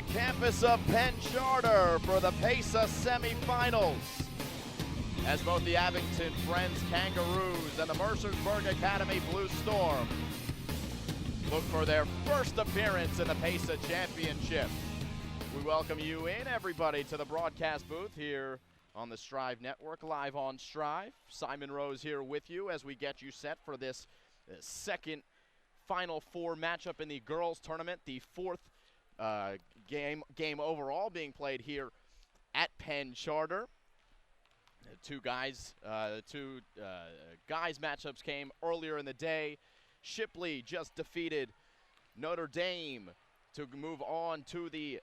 the campus of Penn Charter for the PAISAA Semifinals, as both the Abington Friends Kangaroos and the Mercersburg Academy Blue Storm look for their first appearance in the PAISAA Championship. We welcome you in, everybody, to the broadcast booth here on the Strive Network, live on Strive. Simon Rose here with you as we get you set for this second Final Four matchup in the girls tournament, the fourth game overall being played here at Penn Charter. The two guys matchups came earlier in the day. Shipley just defeated Notre Dame to move on to the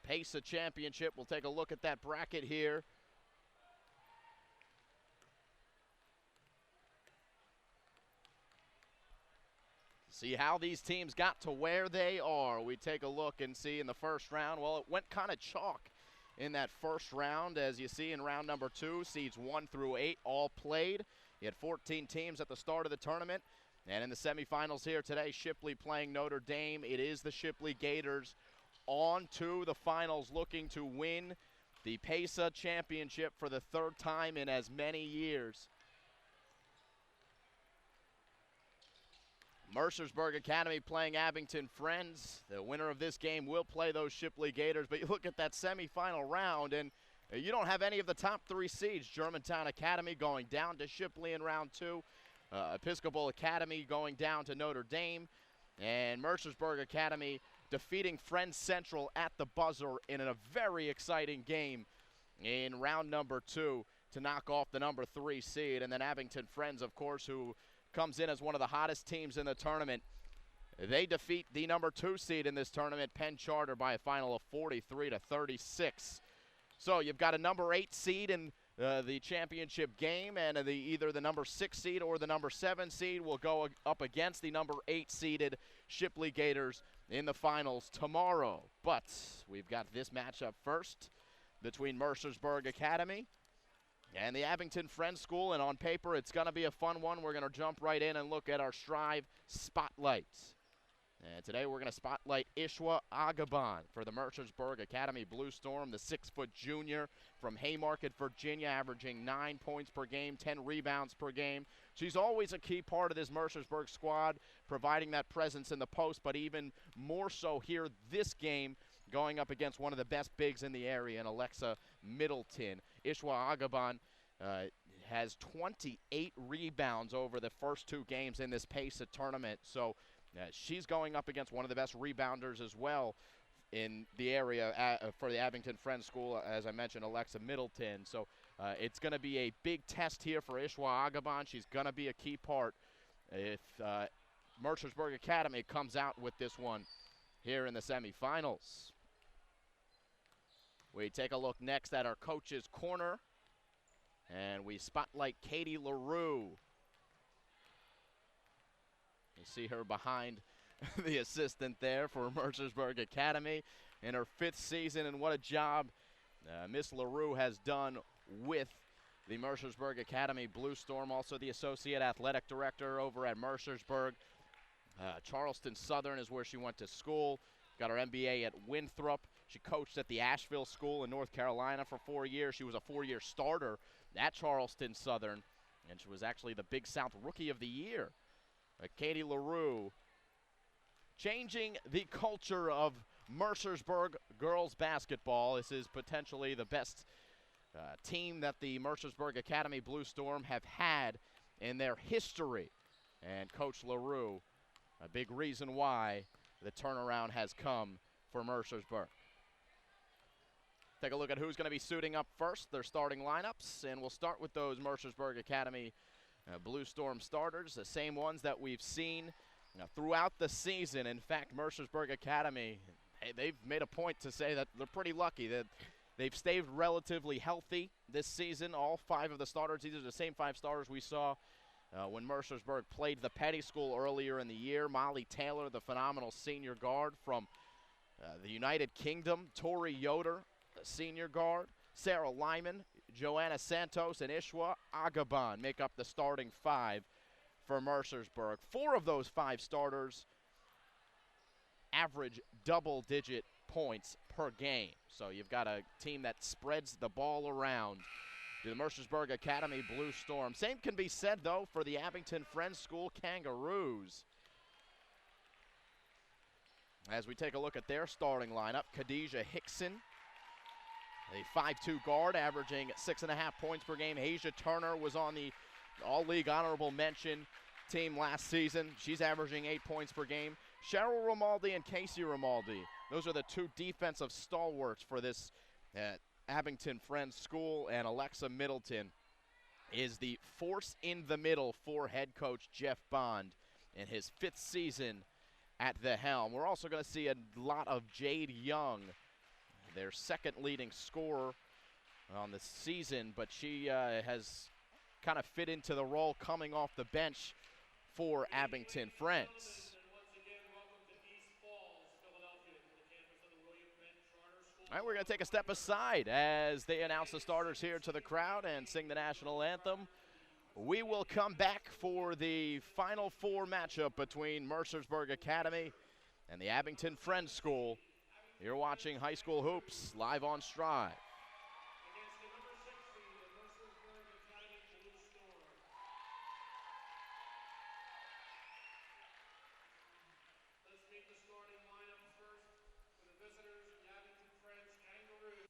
PAISAA Championship. We'll take a look at that bracket here. See how these teams got to where they are. We take a look and see in the first round. Well, it went kind of chalk in that first round. As you see in round number 2, seeds 1 through 8 all played. You had 14 teams at the start of the tournament. And in the semifinals here today, Shipley playing Notre Dame. It is the Shipley Gators on to the finals, looking to win the PAISAA Championship for the third time in as many years. Mercersburg Academy playing Abington Friends. The winner of this game will play those Shipley Gators. But you look at that semifinal round, and you don't have any of the top 3 seeds. Germantown Academy going down to Shipley in round 2. Episcopal Academy going down to Notre Dame. And Mercersburg Academy defeating Friends Central at the buzzer in a very exciting game in round number 2 to knock off the number 3 seed. And then Abington Friends, of course, who comes in as one of the hottest teams in the tournament. They defeat the number 2 seed in this tournament, Penn Charter, by a final of 43-36. So you've got a number 8 seed in the championship game, and either the number 6 seed or the number 7 seed will go up against the number 8 seeded Shipley Gators in the finals tomorrow. But we've got this matchup first between Mercersburg Academy and the Abington Friends School, and on paper, it's going to be a fun one. We're going to jump right in and look at our Strive spotlights. And today we're going to spotlight Ishwa Agaban for the Mercersburg Academy Blue Storm, the 6-foot junior from Haymarket, Virginia, averaging 9 points per game, 10 rebounds per game. She's always a key part of this Mercersburg squad, providing that presence in the post, but even more so here this game, going up against one of the best bigs in the area in Alexa Middleton. Ishwa Agaban has 28 rebounds over the first 2 games in this PAISAA tournament. So she's going up against one of the best rebounders as well in the area for the Abington Friends School, as I mentioned, Alexa Middleton. So it's going to be a big test here for Ishwa Agaban. She's going to be a key part if Mercersburg Academy comes out with this one here in the semifinals. We take a look next at our coach's corner, and we spotlight Katie LaRue. You see her behind the assistant there for Mercersburg Academy in her 5th season, and what a job Miss LaRue has done with the Mercersburg Academy Blue Storm, also the associate athletic director over at Mercersburg. Charleston Southern is where she went to school, got her MBA at Winthrop. She coached at the Asheville School in North Carolina for 4 years. She was a 4-year starter at Charleston Southern, and she was actually the Big South Rookie of the Year. Katie LaRue changing the culture of Mercersburg girls basketball. This is potentially the best team that the Mercersburg Academy Blue Storm have had in their history. And Coach LaRue, a big reason why the turnaround has come for Mercersburg. Take a look at who's going to be suiting up first, their starting lineups, and we'll start with those Mercersburg Academy Blue Storm starters, the same ones that we've seen throughout the season. In fact, Mercersburg Academy, they've made a point to say that they're pretty lucky that they've stayed relatively healthy this season. All 5 of the starters, these are the same 5 starters we saw when Mercersburg played the Petty School earlier in the year. Molly Taylor, the phenomenal senior guard from the United Kingdom. Tori Yoder, the senior guard. Sarah Lyman, Joanna Santos, and Ishwa Agaban make up the starting 5 for Mercersburg. 4 of those 5 starters average double-digit points per game. So you've got a team that spreads the ball around. To the Mercersburg Academy Blue Storm. Same can be said, though, for the Abington Friends School Kangaroos. As we take a look at their starting lineup, Khadijah Hickson, a 5'2" guard, averaging 6.5 points per game. Asia Turner was on the All-League Honorable Mention team last season. She's averaging 8 points per game. Cheryl Romaldi and Casey Romaldi, those are the two defensive stalwarts for this Abington Friends School, and Alexa Middleton is the force in the middle for head coach Jeff Bond in his 5th season at the helm. We're also going to see a lot of Jade Young, their 2nd leading scorer on the season, but she has kind of fit into the role coming off the bench for Abington Friends. All right, we're going to take a step aside as they announce the starters here to the crowd and sing the national anthem. We will come back for the Final Four matchup between Mercersburg Academy and the Abington Friends School. You're watching High School Hoops live on Strive. Against the number 6 seed, the Mercersburg Academy Blue Storm. Let's meet the starting lineup first for the visitors, the Abington Friends Kangaroos.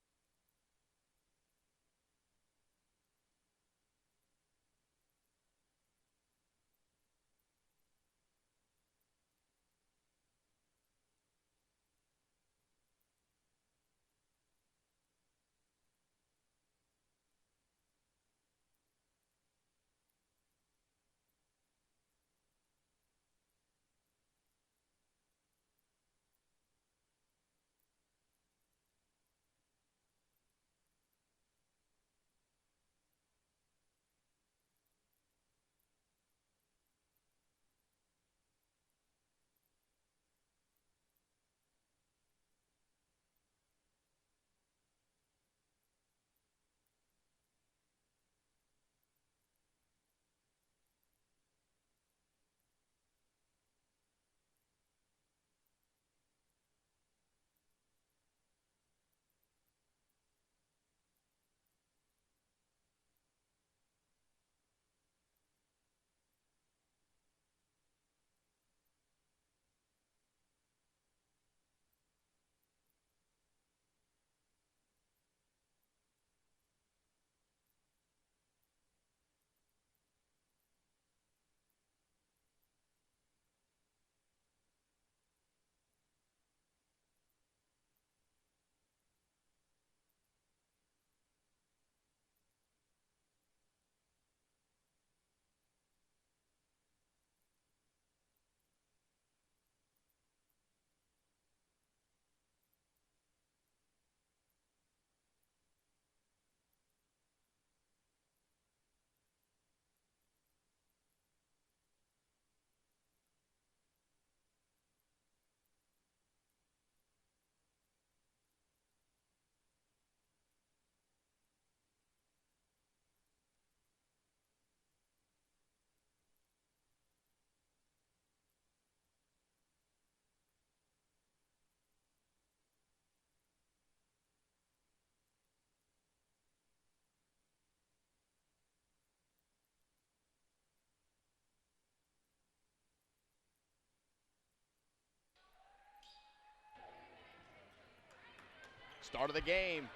Start of the game,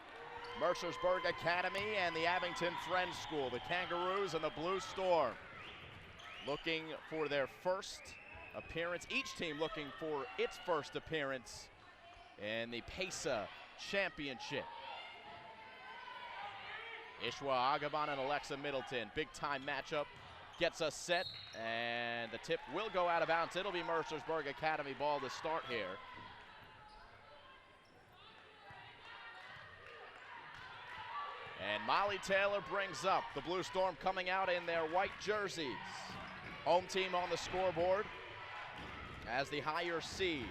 Mercersburg Academy and the Abington Friends School. The Kangaroos and the Blue Storm looking for their first appearance. Each team looking for its first appearance in the PAISAA Championship. Ishwa Agaban and Alexa Middleton. Big time matchup. Gets us set, and the tip will go out of bounds. It'll be Mercersburg Academy ball to start here. And Molly Taylor brings up the Blue Storm coming out in their white jerseys. Home team on the scoreboard as the higher seed.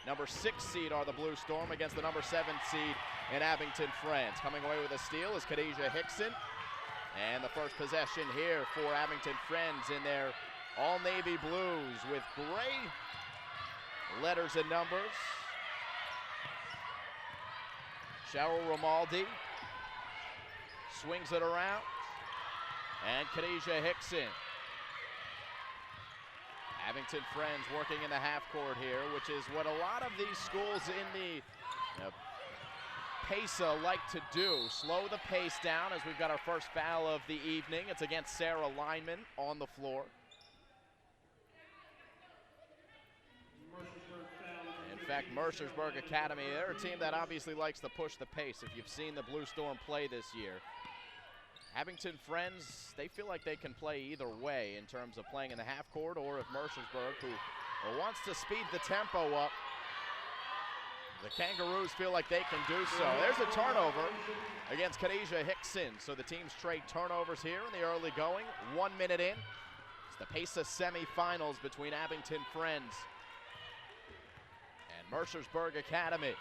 Number 6 seed are the Blue Storm against the number 7 seed in Abington Friends. Coming away with a steal is Khadijah Hickson. And the first possession here for Abington Friends in their all navy blues with gray letters and numbers. Cheryl Romaldi swings it around, and Khadijah Hickson. Abington Friends working in the half court here, which is what a lot of these schools in the PAISAA like to do. Slow the pace down as we've got our first foul of the evening. It's against Sarah Lineman on the floor. In fact, Mercersburg Academy, they're a team that obviously likes to push the pace if you've seen the Blue Storm play this year. Abington Friends, they feel like they can play either way in terms of playing in the half court, or if Mercersburg, who wants to speed the tempo up, the Kangaroos feel like they can do so. There's a turnover against Khadijah Hickson. So the teams trade turnovers here in the early going. 1 minute in. It's the PAISAA semifinals between Abington Friends and Mercersburg Academy.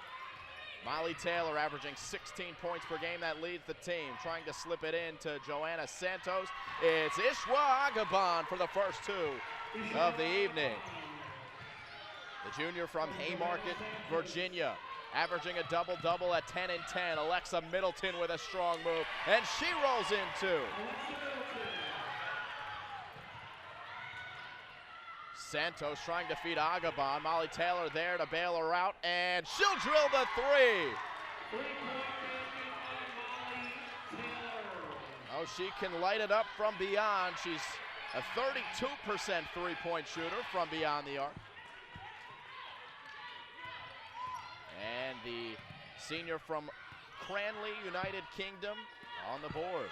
Molly Taylor averaging 16 points per game. That leads the team. Trying to slip it in to Joanna Santos. It's Ishwa Agaban for the first two of the evening. The junior from Haymarket, Virginia, averaging a double-double at 10 and 10. Alexa Middleton with a strong move, and she rolls in two. Santos trying to feed Agaban. Molly Taylor there to bail her out, and she'll drill the three. Oh, she can light it up from beyond. She's a 32% three-point shooter from beyond the arc. And the senior from Cranley, United Kingdom, on the board.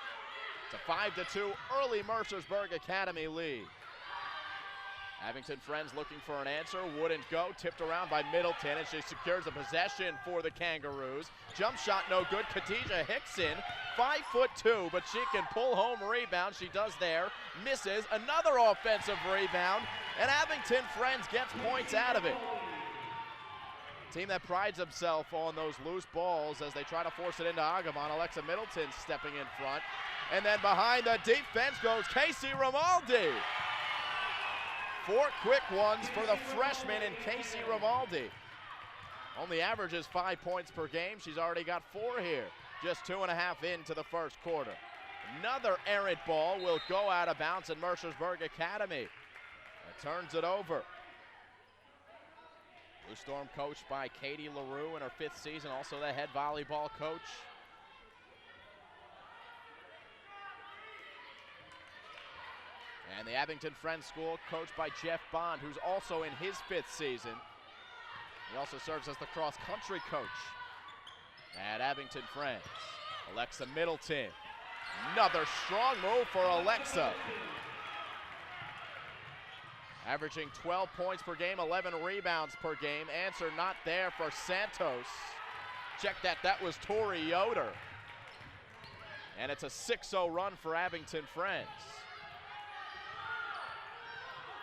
It's a 5-2 early Mercersburg Academy lead. Abington Friends looking for an answer, wouldn't go, tipped around by Middleton, and she secures a possession for the Kangaroos. Jump shot no good. Khadijah Hickson, 5'2", but she can pull home rebound. She does there, misses, another offensive rebound, and Abington Friends gets points out of it. Team that prides himself on those loose balls as they try to force it into Agaban. Alexa Middleton stepping in front. And then behind the defense goes Casey Romaldi. 4 quick ones for the freshman in Casey Romaldi. Only averages 5 points per game. She's already got 4 here. Just 2.5 into the first quarter. Another errant ball will go out of bounds in Mercersburg Academy. It turns it over. Blue Storm coached by Katie LaRue in her 5th season, also the head volleyball coach. And the Abington Friends School coached by Jeff Bond, who's also in his 5th season. He also serves as the cross-country coach at Abington Friends. Alexa Middleton. Another strong move for Alexa. Averaging 12 points per game, 11 rebounds per game. Answer not there for Santos. Check that, that was Tori Yoder. And it's a 6-0 run for Abington Friends.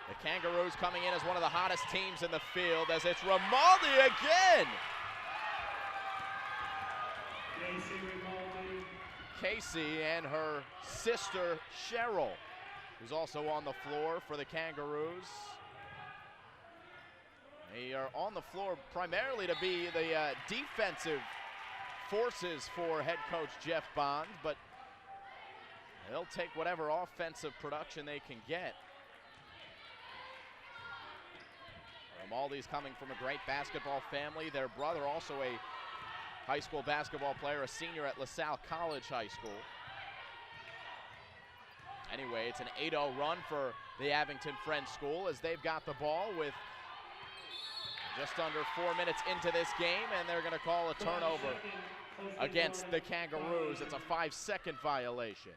The Kangaroos coming in as one of the hottest teams in the field as it's Romaldi again. Casey and her sister Cheryl, who's also on the floor for the Kangaroos. They are on the floor primarily to be the defensive forces for head coach Jeff Bond, but they'll take whatever offensive production they can get. Romaldi's coming from a great basketball family. Their brother also a high school basketball player, a senior at LaSalle College High School. Anyway, it's an 8-0 run for the Abington Friends School as they've got the ball with just under 4 minutes into this game, and they're going to call a turnover against the Kangaroos. It's a 5-second violation.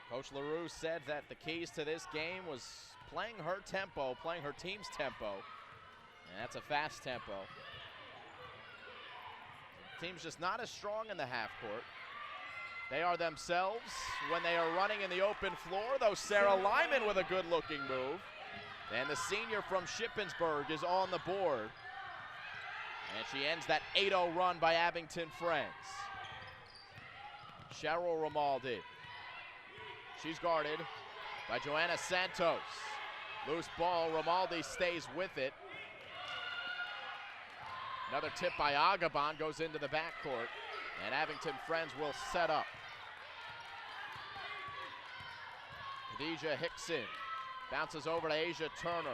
Coach LaRue said that the keys to this game was playing her tempo, playing her team's tempo, and that's a fast tempo. The team's just not as strong in the half court. They are themselves when they are running in the open floor, though Sarah Lyman with a good-looking move. And the senior from Shippensburg is on the board. And she ends that 8-0 run by Abington Friends. Cheryl Romaldi. She's guarded by Joanna Santos. Loose ball, Romaldi stays with it. Another tip by Agabon goes into the backcourt, and Abington Friends will set up. Khadijah Hickson bounces over to Asia Turner.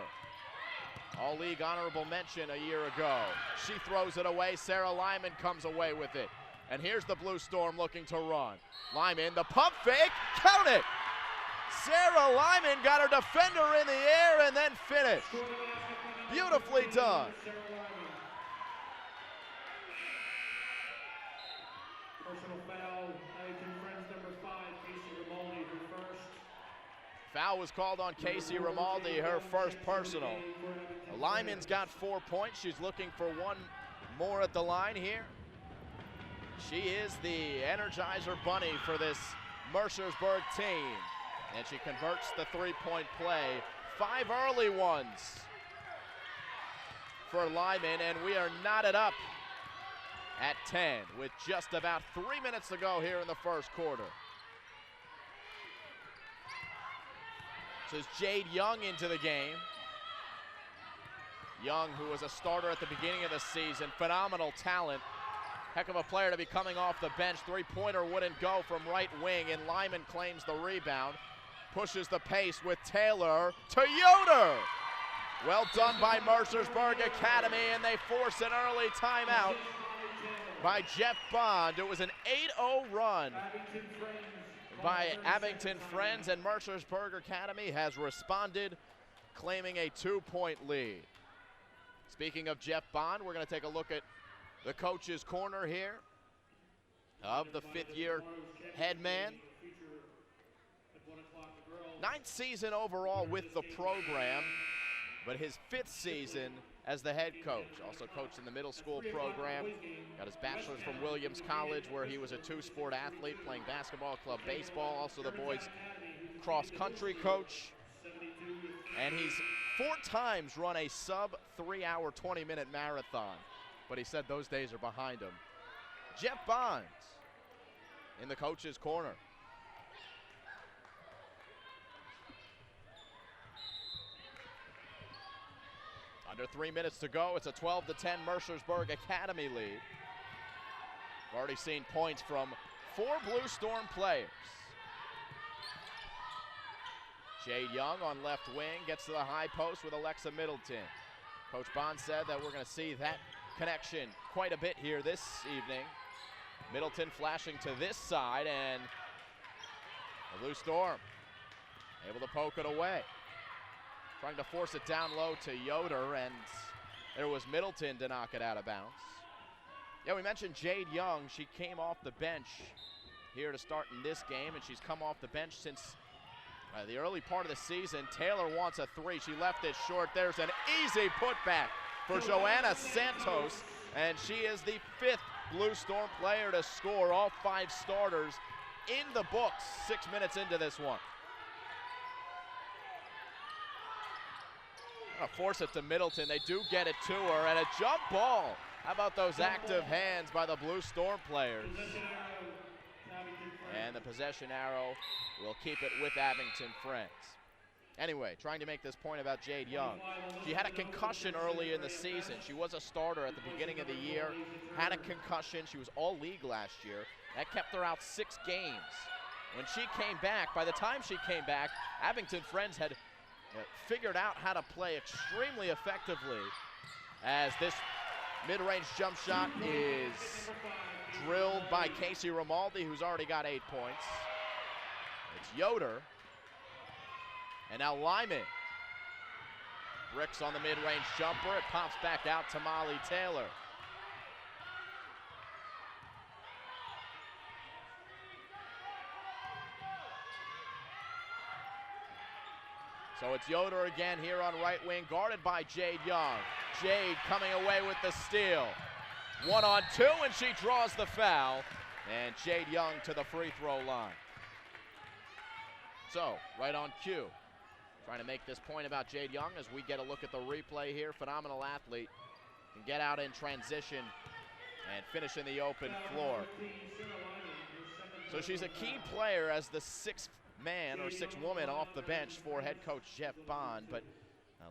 All-league honorable mention a year ago. She throws it away. Sarah Lyman comes away with it. And here's the Blue Storm looking to run. Lyman, the pump fake, count it! Sarah Lyman got her defender in the air and then finished. Beautifully done. Personal foul, Abington Friends number 5, Casey Romaldi, her first. Foul was called on Casey Romaldi, her first personal. Lyman's got 4 points. She's looking for one more at the line here. She is the Energizer Bunny for this Mercersburg team. And she converts the three-point play. 5 early ones for Lyman, and we are knotted up at 10 with just about 3 minutes to go here in the first quarter. This is Jade Young into the game. Young, who was a starter at the beginning of the season, phenomenal talent. Heck of a player to be coming off the bench. Three-pointer wouldn't go from right wing, and Lyman claims the rebound. Pushes the pace with Taylor to Yoder. Well done by Mercersburg Academy, and they force an early timeout by Jeff Bond. It was an 8-0 run by Abington Friends, and Mercersburg Academy has responded, claiming a 2-point lead. Speaking of Jeff Bond, we're going to take a look at the coach's corner here of the fifth-year head man. 9th season overall with the program, but his 5th season as the head coach. Also coached in the middle school program. Got his bachelor's from Williams College, where he was a 2-sport athlete, playing basketball, club baseball, also the boys cross-country coach. And he's 4 times run a sub-3-hour, 20-minute marathon. But he said those days are behind him. Jeff Bonds in the coach's corner. Under 3 minutes to go. It's a 12-10 Mercersburg Academy lead. We've already seen points from 4 Blue Storm players. Jade Young on left wing gets to the high post with Alexa Middleton. Coach Bond said that we're going to see that connection quite a bit here this evening. Middleton flashing to this side, and the Blue Storm able to poke it away. Trying to force it down low to Yoder, and there was Middleton to knock it out of bounds. Yeah, we mentioned Jade Young. She came off the bench here to start in this game, and she's come off the bench since the early part of the season. Taylor wants a 3. She left it short. There's an easy putback for Joanna Santos, and she is the 5th Blue Storm player to score. All 5 starters in the books 6 minutes into this one. Force it to Middleton. They do get it to her, and a jump ball. How about those active hands by the Blue Storm players? And the possession arrow will keep it with Abington Friends. Anyway, trying to make this point about Jade Young. She had a concussion early in the season. She was a starter at the beginning of the year, had a concussion. She was all league last year. That kept her out 6 games. When she came back, by the time she came back, Abington Friends had figured out how to play extremely effectively, as this mid-range jump shot is drilled by Casey Romaldi, who's already got 8 points. It's Yoder. And now Lyman. Bricks on the mid-range jumper. It pops back out to Molly Taylor. So it's Yoder again here on right wing, guarded by Jade Young. Jade coming away with the steal. 1-on-2, and she draws the foul. And Jade Young to the free throw line. So, right on cue. Trying to make this point about Jade Young as we get a look at the replay here. Phenomenal athlete. Can get out in transition and finish in the open floor. So she's a key player as the 6th man or 6th woman off the bench for head coach Jeff Bond, but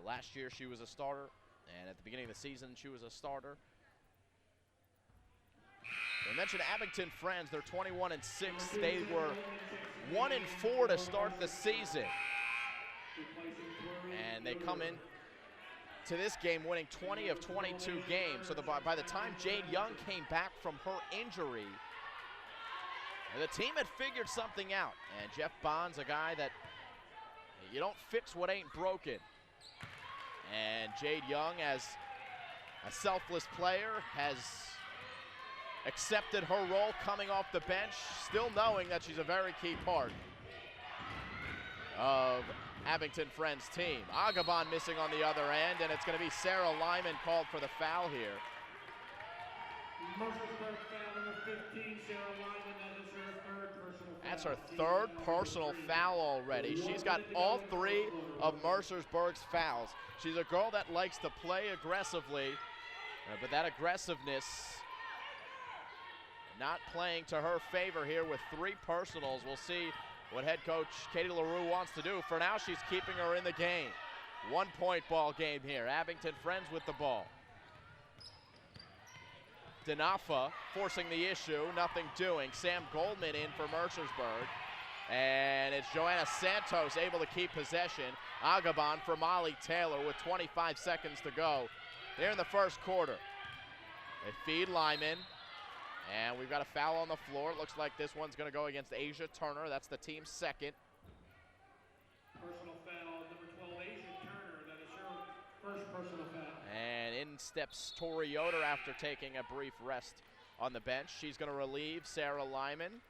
Last year she was a starter, and at the beginning of the season she was a starter. I mentioned Abington Friends, they're 21-6. They were 1-4 to start the season. And they come in to this game winning 20 of 22 games. So by the time Jade Young came back from her injury, the team had figured something out. And Jeff Bond's a guy that you don't fix what ain't broken. And Jade Young, as a selfless player, has accepted her role coming off the bench, still knowing that she's a very key part of Abington Friends team. Agabon missing on the other end, and it's going to be Sarah Lyman called for the foul here. Mercersburg foul number 15, Sarah Lyman. That is her third personal foul. That's her third personal foul already. She's got all 3 of Mercersburg's fouls. She's a girl that likes to play aggressively, but that aggressiveness not playing to her favor here with 3 personals. We'll see what head coach Katie LaRue wants to do. For now, she's keeping her in the game. 1-point ball game here. Abington Friends with the ball. Danafa forcing the issue, nothing doing. Sam Goldman in for Mercersburg. And it's Joanna Santos able to keep possession. Agabon for Molly Taylor with 25 seconds to go. They're in the first quarter. They feed Lyman. And we've got a foul on the floor. It looks like this one's going to go against Asia Turner. That's the team's second. Personal foul, number 12, Asia Turner. That is her first personal foul. And in steps Tori Yoder after taking a brief rest on the bench. She's going to relieve Sarah Lyman,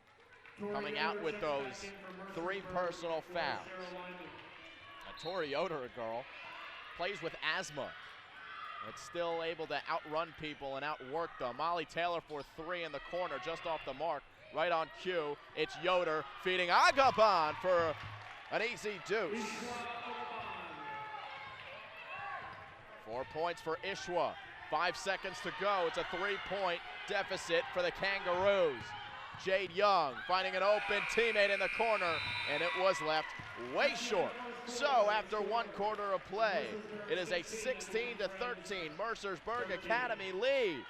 coming out with those 3 personal fouls. Tori Yoder, a girl, plays with asthma. But still able to outrun people and outwork them. Molly Taylor for 3 in the corner, just off the mark, right on cue. It's Yoder feeding Agabon for an easy deuce. 4 points for Ishwa. 5 seconds to go. It's a 3-point deficit for the Kangaroos. Jade Young finding an open teammate in the corner, and it was left way short. So after 1 quarter of play, it is a 16-13 Mercersburg Academy lead.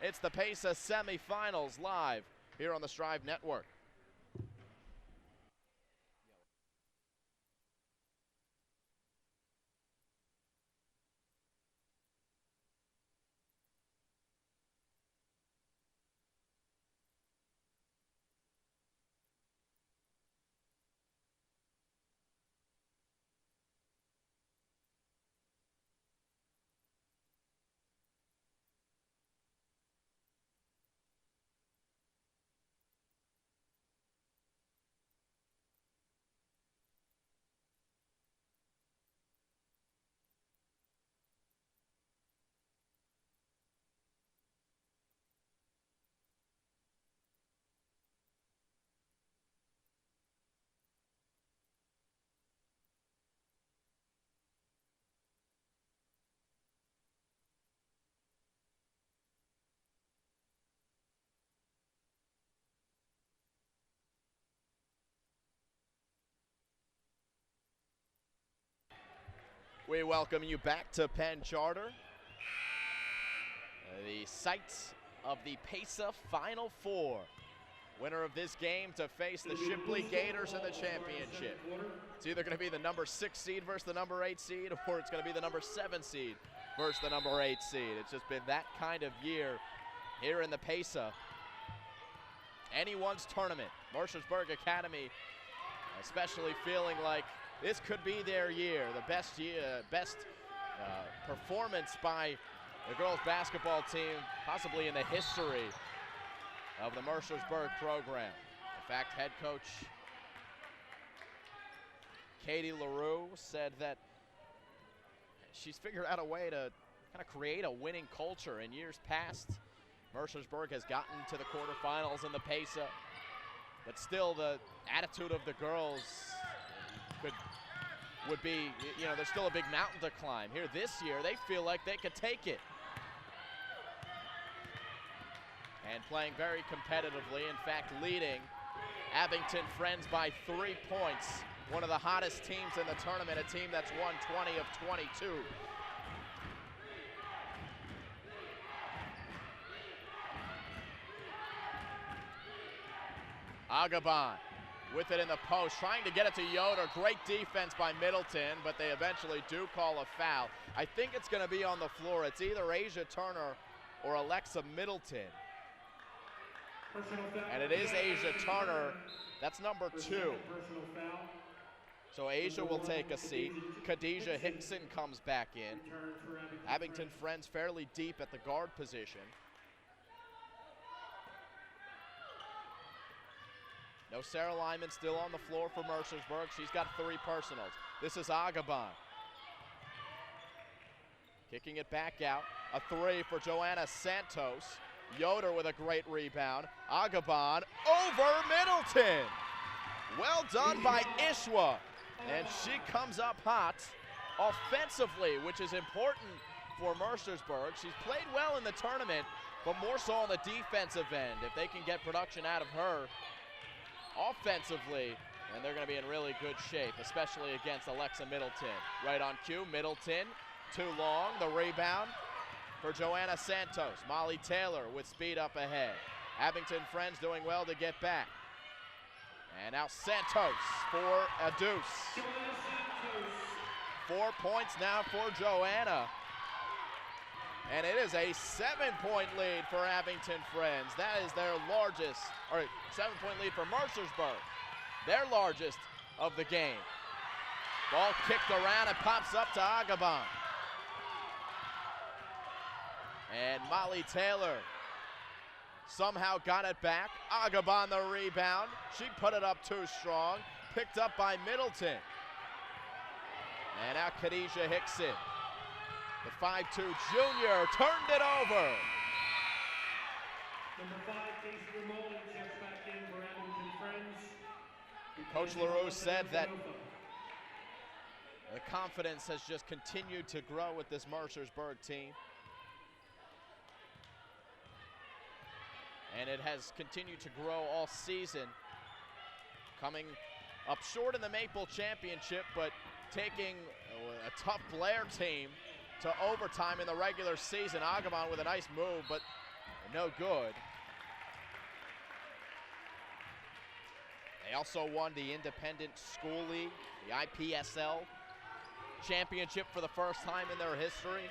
It's the PAISAA Semifinals live here on the Strive Network. We welcome you back to Penn Charter, the site of the PAISAA Final Four. Winner of this game to face the Shipley Gators in the championship. It's either going to be the number 6 seed versus the number 8 seed, or it's going to be the number 7 seed versus the number 8 seed. It's just been that kind of year here in the PAISAA. Anyone's tournament. Mercersburg Academy especially feeling like this could be their year, the best performance by the girls basketball team, possibly in the history of the Mercersburg program. In fact, head coach Katie LaRue said that she's figured out a way to kind of create a winning culture. In years past, Mercersburg has gotten to the quarterfinals in the PAISAA, but still the attitude of the girls would be, you know, there's still a big mountain to climb. Here this year, they feel like they could take it. And playing very competitively, in fact, leading Abington Friends by 3 points one of the hottest teams in the tournament, a team that's won 20 of 22. Agabon with it in the post, trying to get it to Yoder. Great defense by Middleton, but they eventually do call a foul. I think it's going to be on the floor. It's either Asia Turner or Alexa Middleton. And it is Asia Turner. That's number 2. So Asia will take a seat. Khadijah Hickson comes back in. Abington Friends fairly deep at the guard position. No Sarah Lyman still on the floor for Mercersburg. She's got 3 personals. This is Agabon. Kicking it back out. A 3 for Joanna Santos. Yoder with a great rebound. Agabon over Middleton. Well done by Ishwa. And she comes up hot offensively, which is important for Mercersburg. She's played well in the tournament, but more so on the defensive end. If they can get production out of her offensively, and they're going to be in really good shape, especially against Alexa Middleton. Right on cue, Middleton, too long. The rebound for Joanna Santos. Molly Taylor with speed up ahead. Abington Friends doing well to get back. And now Santos for a deuce. 4 points now for Joanna. And it is a 7-point lead for Abington Friends. That is their largest, or 7-point lead for Mercersburg, their largest of the game. Ball kicked around and pops up to Agabon. And Molly Taylor somehow got it back. Agabon the rebound. She put it up too strong. Picked up by Middleton. And now Khadijah Hickson. The 5'2" junior turned it over. Number 5, Casey Ramon, checks back in for Abington Friends. Coach LaRue said that the confidence has just continued to grow with this Mercersburg team. And it has continued to grow all season. Coming up short in the Maple Championship, but taking a tough Blair team to overtime in the regular season. Agabon with a nice move, but no good. They also won the Independent School League, the IPSL championship for the first time in their history.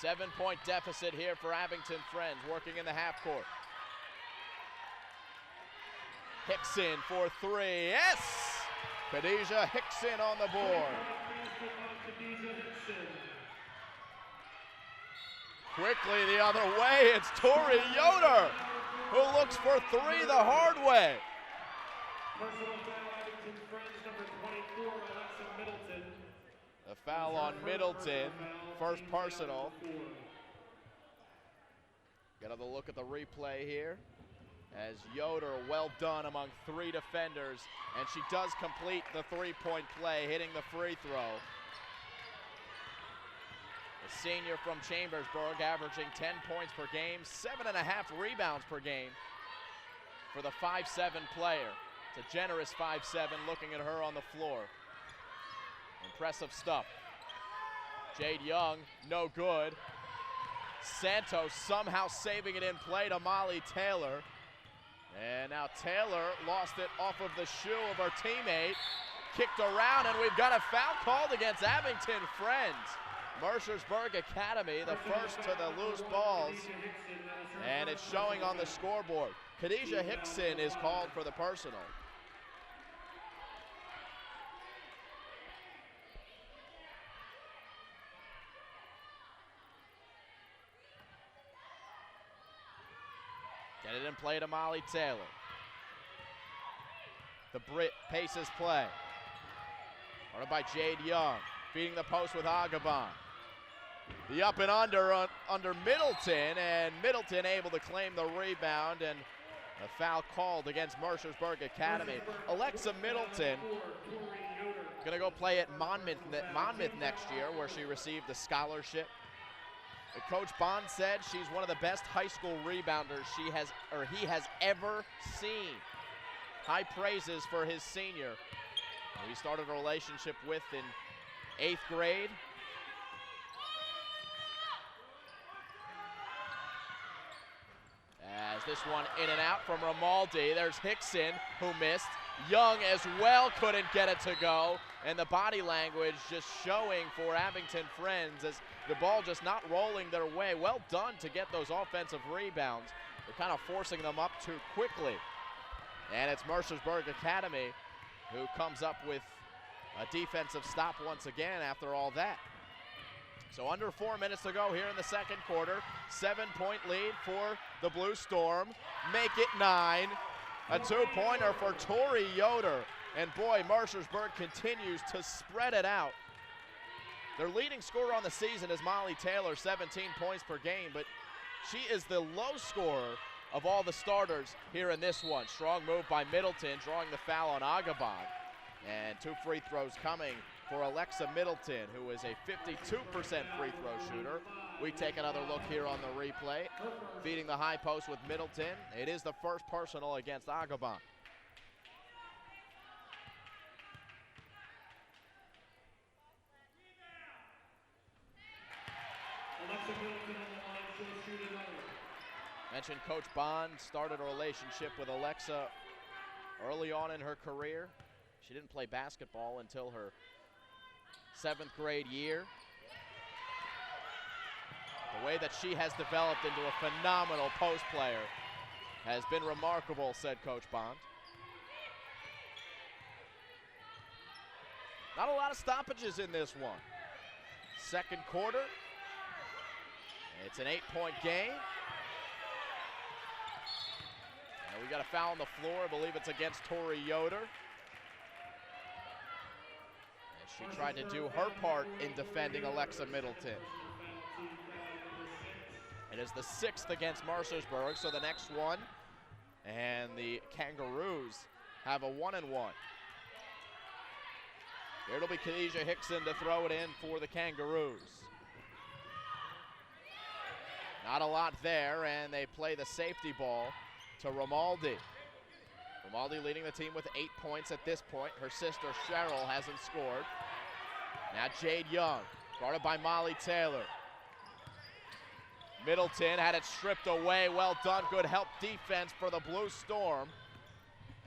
Seven-point deficit here for Abington Friends, working in the half court. Hickson for 3, yes! Khadijah Hickson on the board. Quickly the other way, it's Tori Yoder, who looks for 3 the hard way. Personal foul, Abington Friends, number 24, Alexa Middleton. The foul on Middleton, first personal. Get another look at the replay here. As Yoder, well done among 3 defenders, and she does complete the 3-point play, hitting the free throw. The senior from Chambersburg averaging 10 points per game, 7.5 rebounds per game for the 5'7" player. It's a generous 5'7", looking at her on the floor. Impressive stuff. Jade Young, no good. Santos somehow saving it in play to Molly Taylor. And now Taylor lost it off of the shoe of her teammate. Kicked around, and we've got a foul called against Abington Friends. Mercersburg Academy, the first to the loose balls. And it's showing on the scoreboard. Khadijah Hickson is called for the personal. Get it in play to Molly Taylor. The Brit paces play. Ordered by Jade Young. Feeding the post with Agabon. The up and under Middleton, and Middleton able to claim the rebound, and a foul called against Mercersburg Academy. Alexa Middleton going to go play at Monmouth next year, where she received a scholarship. Coach Bond said she's one of the best high school rebounders he has ever seen. High praises for his senior, who he started a relationship with in 8th grade. As this one in and out from Romaldi. There's Hickson, who missed. Young as well couldn't get it to go. And the body language just showing for Abington Friends as the ball just not rolling their way. Well done to get those offensive rebounds. They're kind of forcing them up too quickly. And it's Mercersburg Academy who comes up with a defensive stop once again after all that. So under 4 minutes to go here in the second quarter. 7-point lead for the Blue Storm. Make it 9. A two-pointer for Tori Yoder. And boy, Mercersburg continues to spread it out. Their leading scorer on the season is Molly Taylor, 17 points per game, but she is the low scorer of all the starters here in this one. Strong move by Middleton, drawing the foul on Agabon. And 2 free throws coming for Alexa Middleton, who is a 52% free throw shooter. We take another look here on the replay. Feeding the high post with Middleton. It is the first personal against Agabon. Mentioned Coach Bond started a relationship with Alexa early on in her career. She didn't play basketball until her 7th grade year. The way that she has developed into a phenomenal post player has been remarkable, said Coach Bond. Not a lot of stoppages in this one. Second quarter, it's an 8-point game. And we got a foul on the floor. I believe it's against Tori Yoder. She tried to do her part in defending Alexa Middleton. It is the 6th against Mercersburg, so the next one. And the Kangaroos have a 1-and-1. It'll be Khadijah Hickson to throw it in for the Kangaroos. Not a lot there, and they play the safety ball to Romaldi. Romaldi leading the team with 8 points at this point. Her sister Cheryl hasn't scored. Now Jade Young, guarded by Molly Taylor. Middleton had it stripped away. Well done, good help defense for the Blue Storm.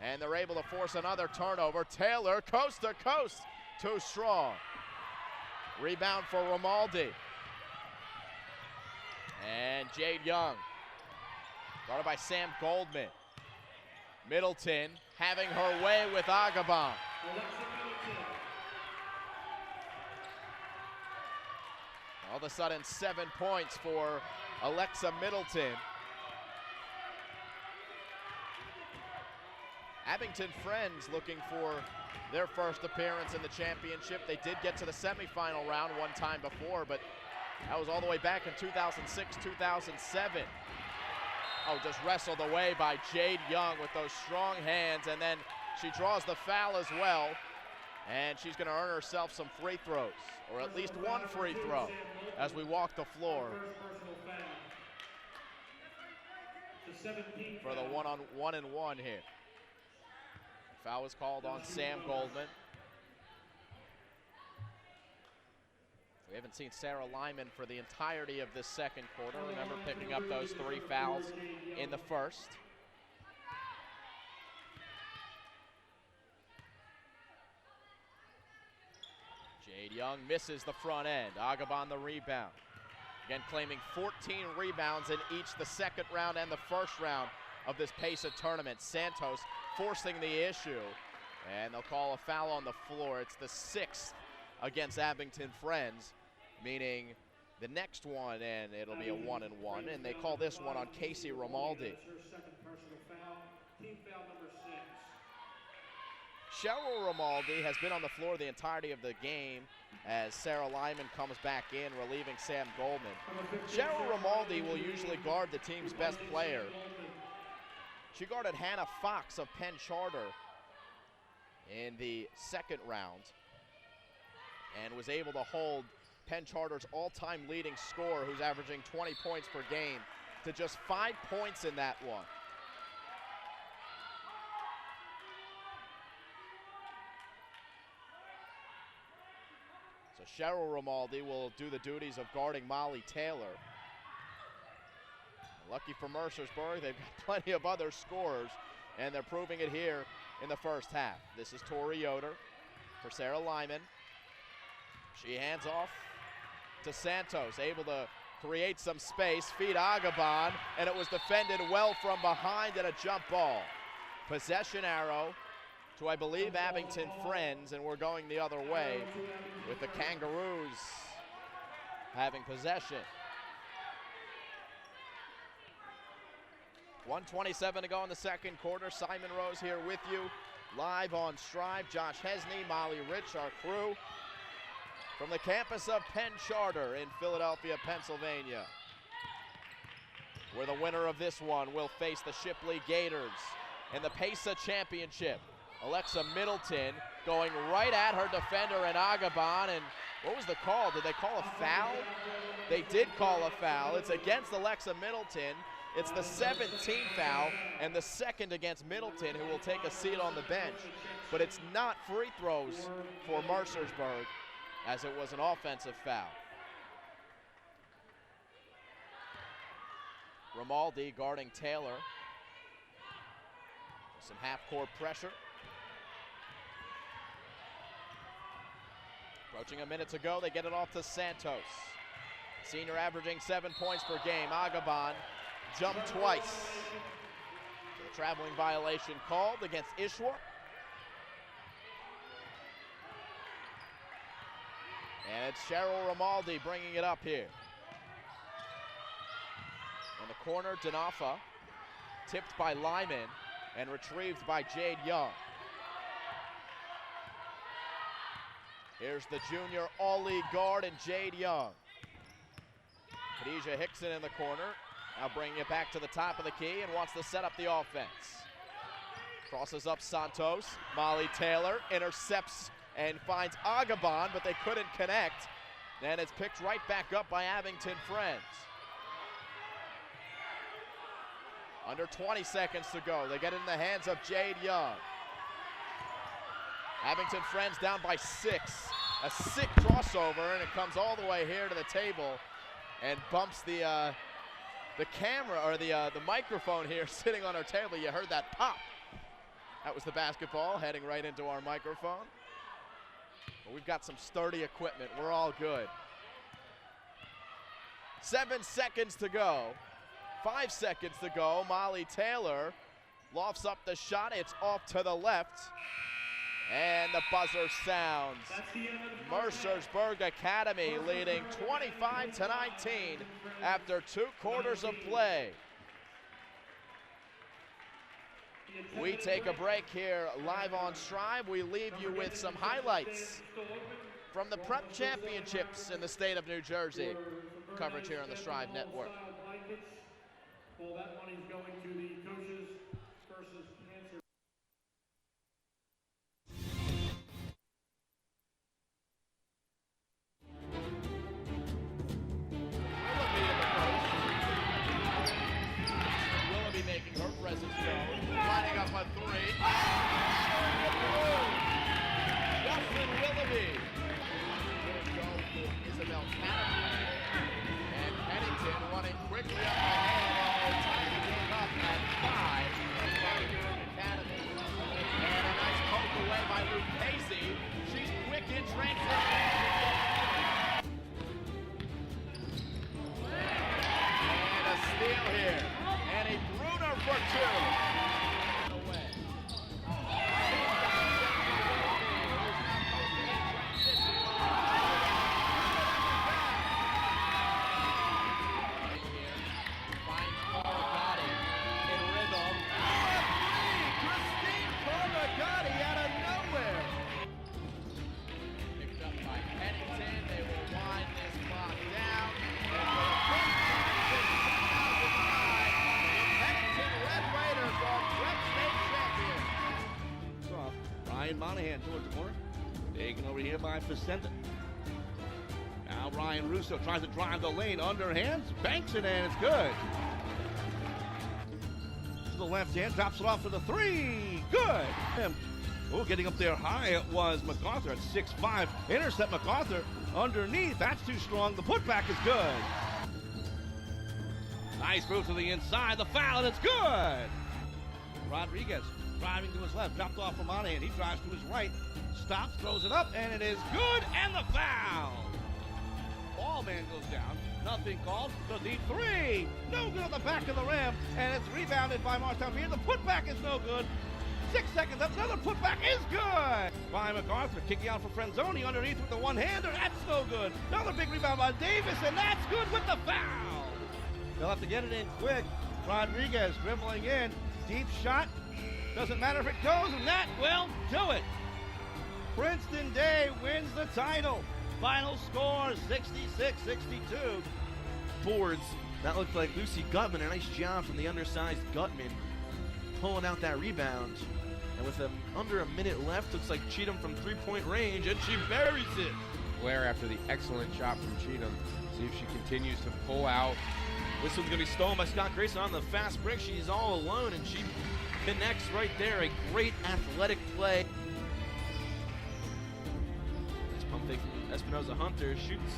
And they're able to force another turnover. Taylor, coast to coast, too strong. Rebound for Romaldi. And Jade Young, guarded by Sam Goldman. Middleton having her way with Agabon. All of a sudden, 7 points for Alexa Middleton. Abington Friends looking for their first appearance in the championship. They did get to the semifinal round one time before, but that was all the way back in 2006, 2007. Oh, just wrestled away by Jade Young with those strong hands, and then she draws the foul as well, and she's going to earn herself some free throws, or at least one free throw as we walk the floor for the one-on-one here. Foul was called on Sam Goldman. We haven't seen Sarah Lyman for the entirety of this second quarter. Remember picking up those 3 fouls in the first. Jade Young misses the front end. Agabon the rebound. Again, claiming 14 rebounds in each the second round and the first round of this PAISAA tournament. Santos forcing the issue, and they'll call a foul on the floor. It's the 6th against Abington Friends, meaning the next one, and it'll be a 1-and-1, and they call this one on Casey Romaldi. Cheryl Romaldi has been on the floor the entirety of the game as Sarah Lyman comes back in, relieving Sam Goldman. Cheryl Romaldi will usually guard the team's best player. She guarded Hannah Fox of Penn Charter in the second round and was able to hold Penn Charter's all-time leading scorer, who's averaging 20 points per game, to just 5 points in that one. So Cheryl Romaldi will do the duties of guarding Molly Taylor. Lucky for Mercersburg, they've got plenty of other scorers, and they're proving it here in the first half. This is Tori Yoder for Sarah Lyman. She hands off to Santos, able to create some space, feed Agabon, and it was defended well from behind and a jump ball. Possession arrow to, I believe, Abington Friends, and we're going the other way with the Kangaroos having possession. 1:27 to go in the second quarter. Simon Rose here with you, live on Strive. Josh Hesney, Molly Rich, our crew, from the campus of Penn Charter in Philadelphia, Pennsylvania, where the winner of this one will face the Shipley Gators in the PAISAA Championship. Alexa Middleton going right at her defender in Agabon, and what was the call? Did they call a foul? They did call a foul. It's against Alexa Middleton. It's the 17th foul and the second against Middleton, who will take a seat on the bench. But it's not free throws for Mercersburg, as it was an offensive foul. Romaldi guarding Taylor. Some half-court pressure. Approaching a minute to go, they get it off to Santos. Senior averaging 7 points per game. Agabon jumped twice. So the traveling violation called against Ishwa. And it's Cheryl Romaldi bringing it up here. In the corner, Danafa, tipped by Lyman and retrieved by Jade Young. Here's the junior all-league guard and Jade Young. Khadijah Hickson in the corner, now bringing it back to the top of the key and wants to set up the offense. Crosses up Santos. Molly Taylor intercepts and finds Agabon, but they couldn't connect. And it's picked right back up by Abington Friends. Under 20 seconds to go. They get it in the hands of Jade Young. Abington Friends down by 6. A sick crossover, and it comes all the way here to the table and bumps the camera, or the microphone here sitting on our table. You heard that pop. That was the basketball heading right into our microphone. But we've got some sturdy equipment. We're all good. 7 seconds to go. 5 seconds to go. Molly Taylor lofts up the shot. It's off to the left. And the buzzer sounds. Mercersburg Academy leading 25-19 after 2 quarters of play. We take a break here live on Strive. We leave you with some highlights from the Prep Championships in the state of New Jersey. Coverage here on the Strive Network. Well, that money's going to the coaches versus cancer. Willoughby making her presence known, lining up a 3. Justin Willoughby. Good go for Isabel Canterbury. And Pennington running quickly up ahead. Up at 5 from Academy. And a nice poke away by Luke Casey. She's quick in transition. And a steal here. And a Bruner for 2. Away. Monahan towards the corner. Taken over here by Facenda. Now Now Ryan Russo tries to drive the lane, underhands, banks it, and it's good. To the left hand, drops it off for the three. Good. Oh, getting up there high, it was MacArthur at 6'5". Intercept MacArthur underneath. That's too strong. The putback is good. Nice move to the inside. The foul, and it's good. Rodriguez driving to his left, dropped off from Monahan. He drives to his right, stops, throws it up, and it is good, and the foul. Ball man goes down, nothing called. The deep three, no good on the back of the rim, and it's rebounded by Marshall Pierre. The putback is no good. 6 seconds up, another putback is good by MacArthur, kicking out for Frenzoni underneath with the one-hander. That's no good. Another big rebound by Davis, and that's good with the foul. They'll have to get it in quick. Rodriguez dribbling in, deep shot. Doesn't matter if it goes, and that will do it. Princeton Day wins the title. Final score 66-62. Boards. That looked like Lucy Gutman. A nice job from the undersized Gutman pulling out that rebound. And with under a minute left, looks like Cheatham from three-point range, and she buries it. Blair after the excellent shot from Cheatham. See if she continues to pull out. This one's going to be stolen by Scott Grayson on the fast break. She's all alone, and she connects right there. A great athletic play. Nice pump fake from Espinoza Hunter. Shoots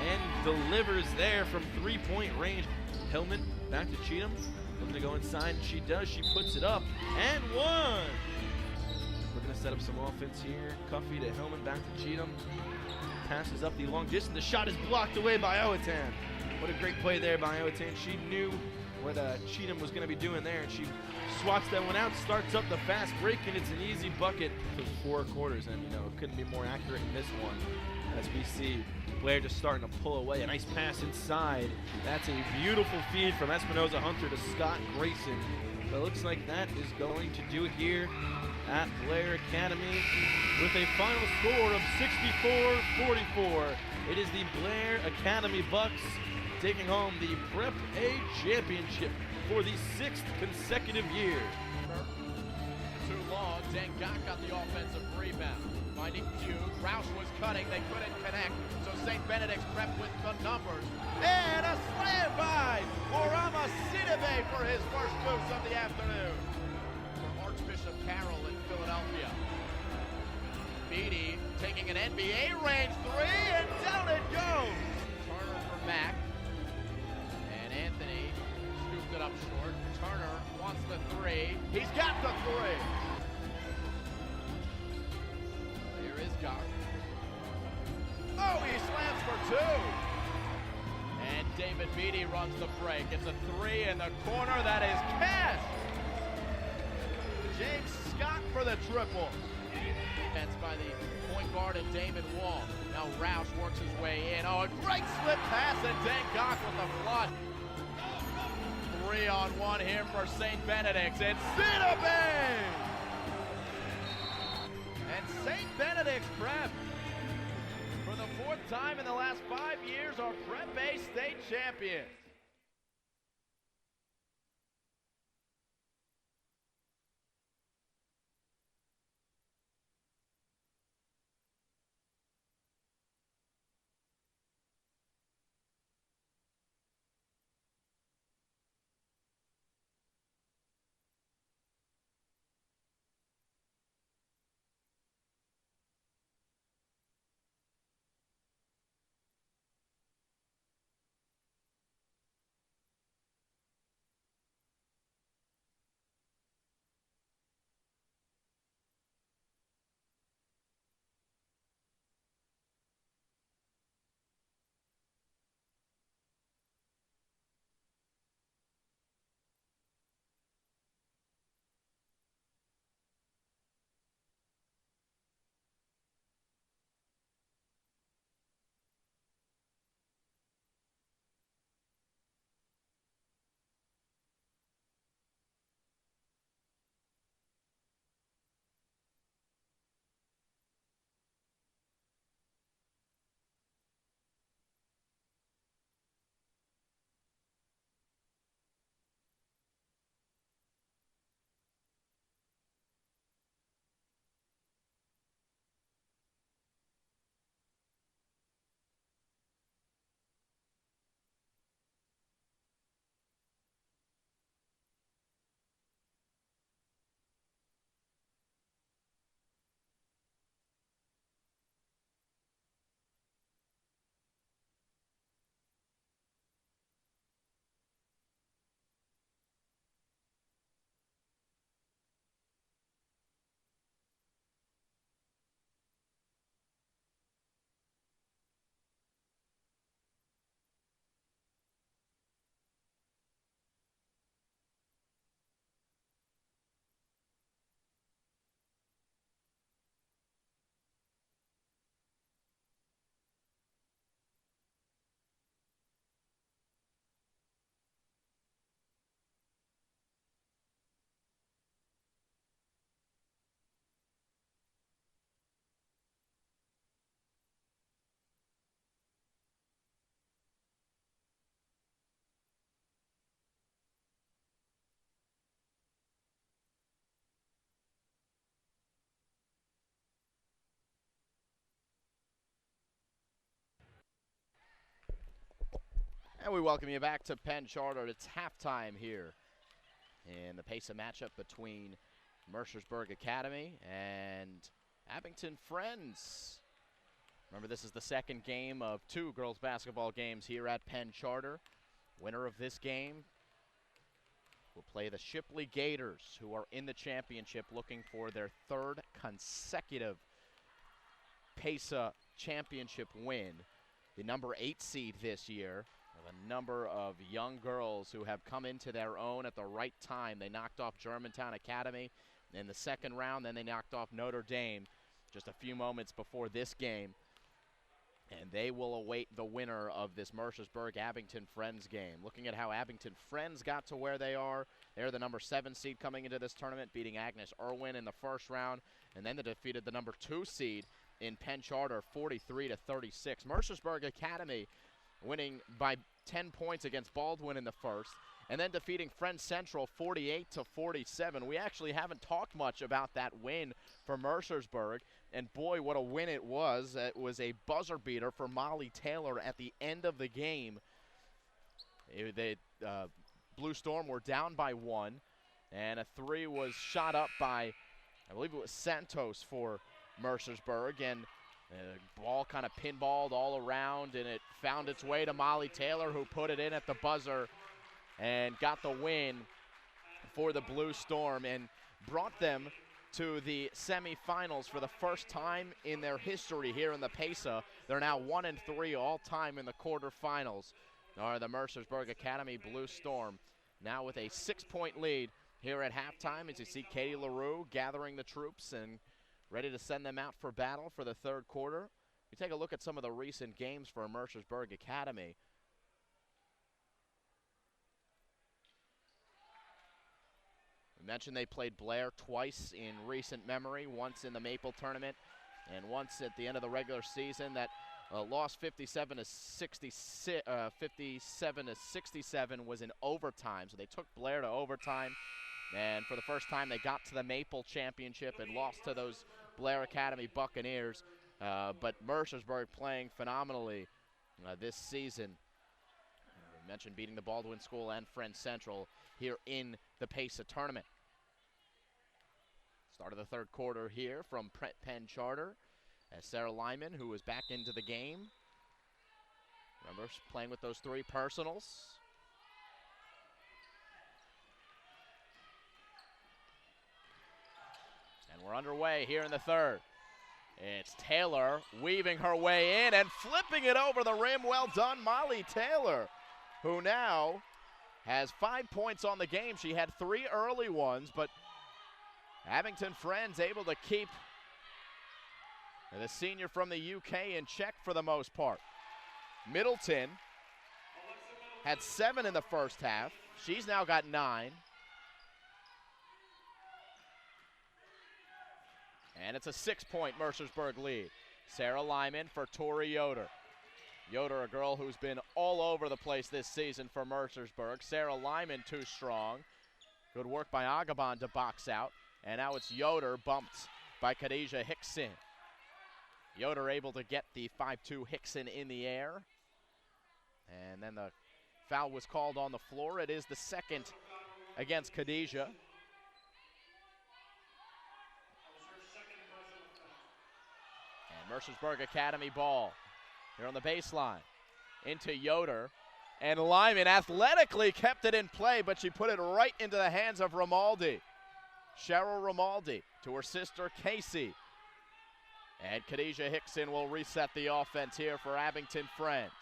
and delivers there from three-point range. Hillman back to Cheatham. Looking to go inside, and she does. She puts it up and one. We're going to set up some offense here. Cuffey to Hillman, back to Cheatham. Passes up the long distance. The shot is blocked away by Owatan. What a great play there by Owatan. She knew what Cheatham was going to be doing there, and she swats that one out, starts up the fast break, and it's an easy bucket for 4 quarters. And, it couldn't be more accurate in this one. As we see Blair just starting to pull away. A nice pass inside. That's a beautiful feed from Espinoza Hunter to Scott Grayson. But it looks like that is going to do it here at Blair Academy with a final score of 64-44. It is the Blair Academy Bucks taking home the Prep A championship for the 6th consecutive year. Too long. Dengak got the offensive rebound. Finding Hughes. Roush was cutting. They couldn't connect. So St. Benedict's Prep with the numbers. And a slam by Orama Sidibe for his first boost of the afternoon. For Archbishop Carroll in Philadelphia. Beatty taking an NBA range three, and down it goes. Turner for Mack. And Anthony scooped it up short. Turner wants the three. He's got the three. Here is Gar. Oh, he slams for two. And David Beatty runs the break. It's a three in the corner. That is cash. James Scott for the triple. That's by the point guard and Damon Wall. Now Roush works his way in. Oh, a great slip pass, and Dengak with the flush. 3-on-1 here for St. Benedict's. It's Sidibe! And St. Benedict's Prep, for the 4th time in the last 5 years, are Prep A state champions. And we welcome you back to Penn Charter. It's halftime here in the PAISAA matchup between Mercersburg Academy and Abington Friends. Remember, this is the second game of 2 girls basketball games here at Penn Charter. Winner of this game will play the Shipley Gators, who are in the championship looking for their 3rd consecutive PAISAA championship win. The number 8 seed this year. A number of young girls who have come into their own at the right time. They knocked off Germantown Academy in the second round, then they knocked off Notre Dame just a few moments before this game. And they will await the winner of this Mercersburg-Abington Friends game. Looking at how Abington Friends got to where they are, they're the number 7 seed coming into this tournament, beating Agnes Irwin in the first round, and then they defeated the number 2 seed in Penn Charter 43-36. Mercersburg Academy winning by 10 points against Baldwin in the first, and then defeating Friends Central 48-47. We actually haven't talked much about that win for Mercersburg, and boy, what a win it was. It was a buzzer beater for Molly Taylor at the end of the game. Blue Storm were down by 1, and a 3 was shot up by, I believe it was Santos for Mercersburg, and the ball kind of pinballed all around, and it found its way to Molly Taylor, who put it in at the buzzer and got the win for the Blue Storm and brought them to the semifinals for the first time in their history here in the PAISAA. They're now 1-3 all-time in the quarterfinals. Are the Mercersburg Academy Blue Storm now with a 6-point lead here at halftime, as you see Katie LaRue gathering the troops and ready to send them out for battle for the 3rd quarter. We take a look at some of the recent games for Mercersburg Academy. We mentioned they played Blair twice in recent memory, once in the Maple tournament and once at the end of the regular season. That lost 57-67 was in overtime, so they took Blair to overtime. And for the first time, they got to the Maple Championship and lost to those Blair Academy Buccaneers. But Mercersburg playing phenomenally this season. We mentioned beating the Baldwin School and Friends Central here in the PAISAA tournament. Start of the 3rd quarter here from Penn Charter as Sarah Lyman, who is back into the game. Remember, playing with those 3 personals. And we're underway here in the 3rd. It's Taylor weaving her way in and flipping it over the rim. Well done, Molly Taylor, who now has 5 points on the game. She had 3 early ones, but Abington Friends able to keep the senior from the UK in check for the most part. Middleton had 7 in the first half. She's now got 9. And it's a 6-point Mercersburg lead. Sarah Lyman for Tori Yoder. Yoder, a girl who's been all over the place this season for Mercersburg. Sarah Lyman too strong. Good work by Agabon to box out. And now it's Yoder bumped by Khadijah Hickson. Yoder able to get the 5-2 Hickson in the air. And then the foul was called on the floor. It is the 2nd against Khadijah. And Mercersburg Academy ball here on the baseline. Into Yoder. And Lyman athletically kept it in play, but she put it right into the hands of Romaldi. Cheryl Romaldi to her sister Casey. And Khadijah Hickson will reset the offense here for Abington Friends.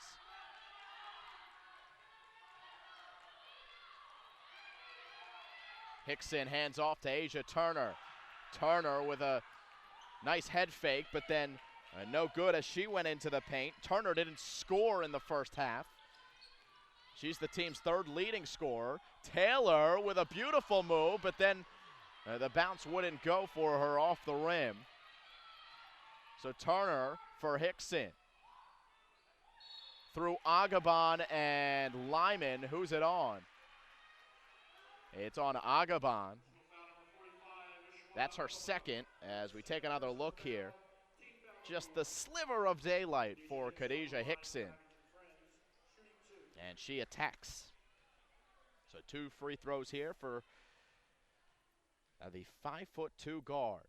Hickson hands off to Asia Turner. Turner with a nice head fake, but then no good as she went into the paint. Turner didn't score in the first half. She's the team's 3rd leading scorer. Taylor with a beautiful move, but then the bounce wouldn't go for her off the rim. So Turner for Hickson. Through Agabon and Lyman. Who's it on? It's on Agabon. That's her 2nd as we take another look here. Just the sliver of daylight for Khadijah Hickson. And she attacks. So 2 free throws here for the 5'2" guard.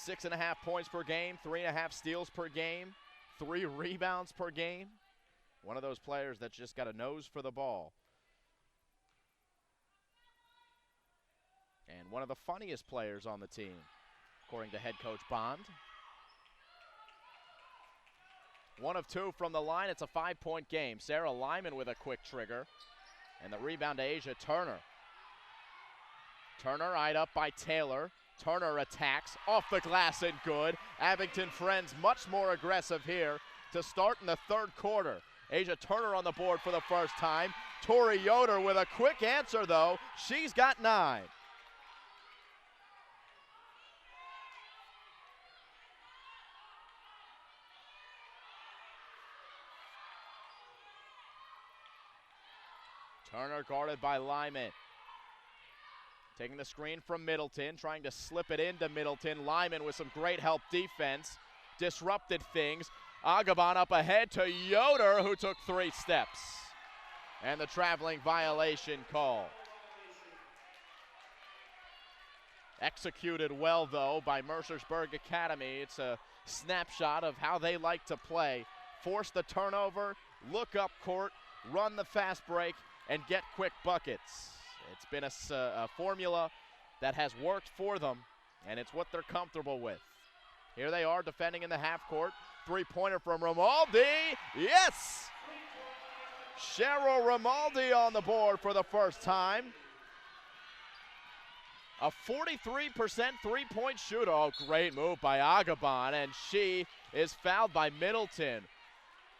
6.5 points per game, 3.5 steals per game, 3 rebounds per game. One of those players that's just got a nose for the ball. And one of the funniest players on the team, according to head coach Bond. 1 of 2 from the line. It's a 5-point game. Sarah Lyman with a quick trigger. And the rebound to Asia Turner. Turner eyed up by Taylor. Turner attacks, off the glass and good. Abington Friends much more aggressive here to start in the 3rd quarter. Asia Turner on the board for the first time. Tori Yoder with a quick answer though. She's got 9. Turner guarded by Lyman. Taking the screen from Middleton, trying to slip it into Middleton. Lyman with some great help defense. Disrupted things. Agabon up ahead to Yoder, who took 3 steps. And the traveling violation call. Executed well, though, by Mercersburg Academy. It's a snapshot of how they like to play. Force the turnover, look up court, run the fast break, and get quick buckets. It's been a formula that has worked for them, and it's what they're comfortable with. Here they are defending in the half court. 3-pointer from Romaldi. Yes! Cheryl Romaldi on the board for the first time. A 43% three-point shooter. Oh, great move by Agabon, and she is fouled by Middleton.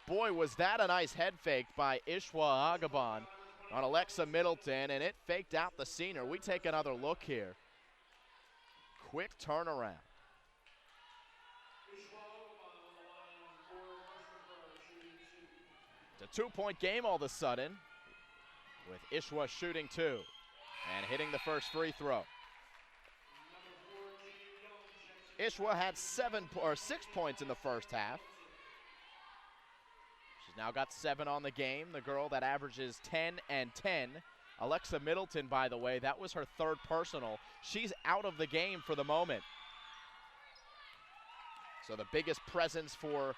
Boy, was that a nice head fake by Ishwa Agabon on Alexa Middleton, and it faked out the senior. We take another look here. Quick turnaround. It's a 2-point game all of a sudden, with Ishwa shooting 2 and hitting the first free throw. Ishwa had 6 points in the first half. She's now got 7 on the game, the girl that averages 10 and 10. Alexa Middleton, by the way, that was her 3rd personal. She's out of the game for the moment. So the biggest presence for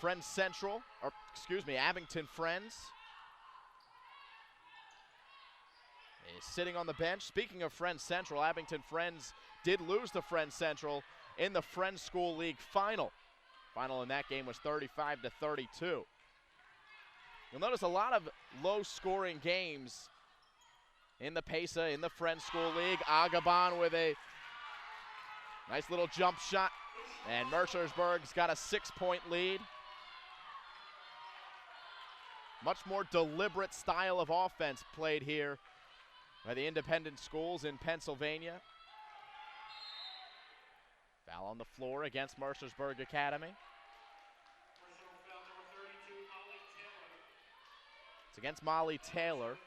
Friends Central, or excuse me, Abington Friends, is sitting on the bench. Speaking of Friends Central, Abington Friends did lose to Friends Central in the Friends School League final. Final in that game was 35-32. You'll notice a lot of low-scoring games in the PAISAA, in the Friends School League. Agabon with a nice little jump shot, and Mercersburg's got a 6-point lead. Much more deliberate style of offense played here by the independent schools in Pennsylvania. Foul on the floor against Mercersburg Academy. It's against Molly Taylor,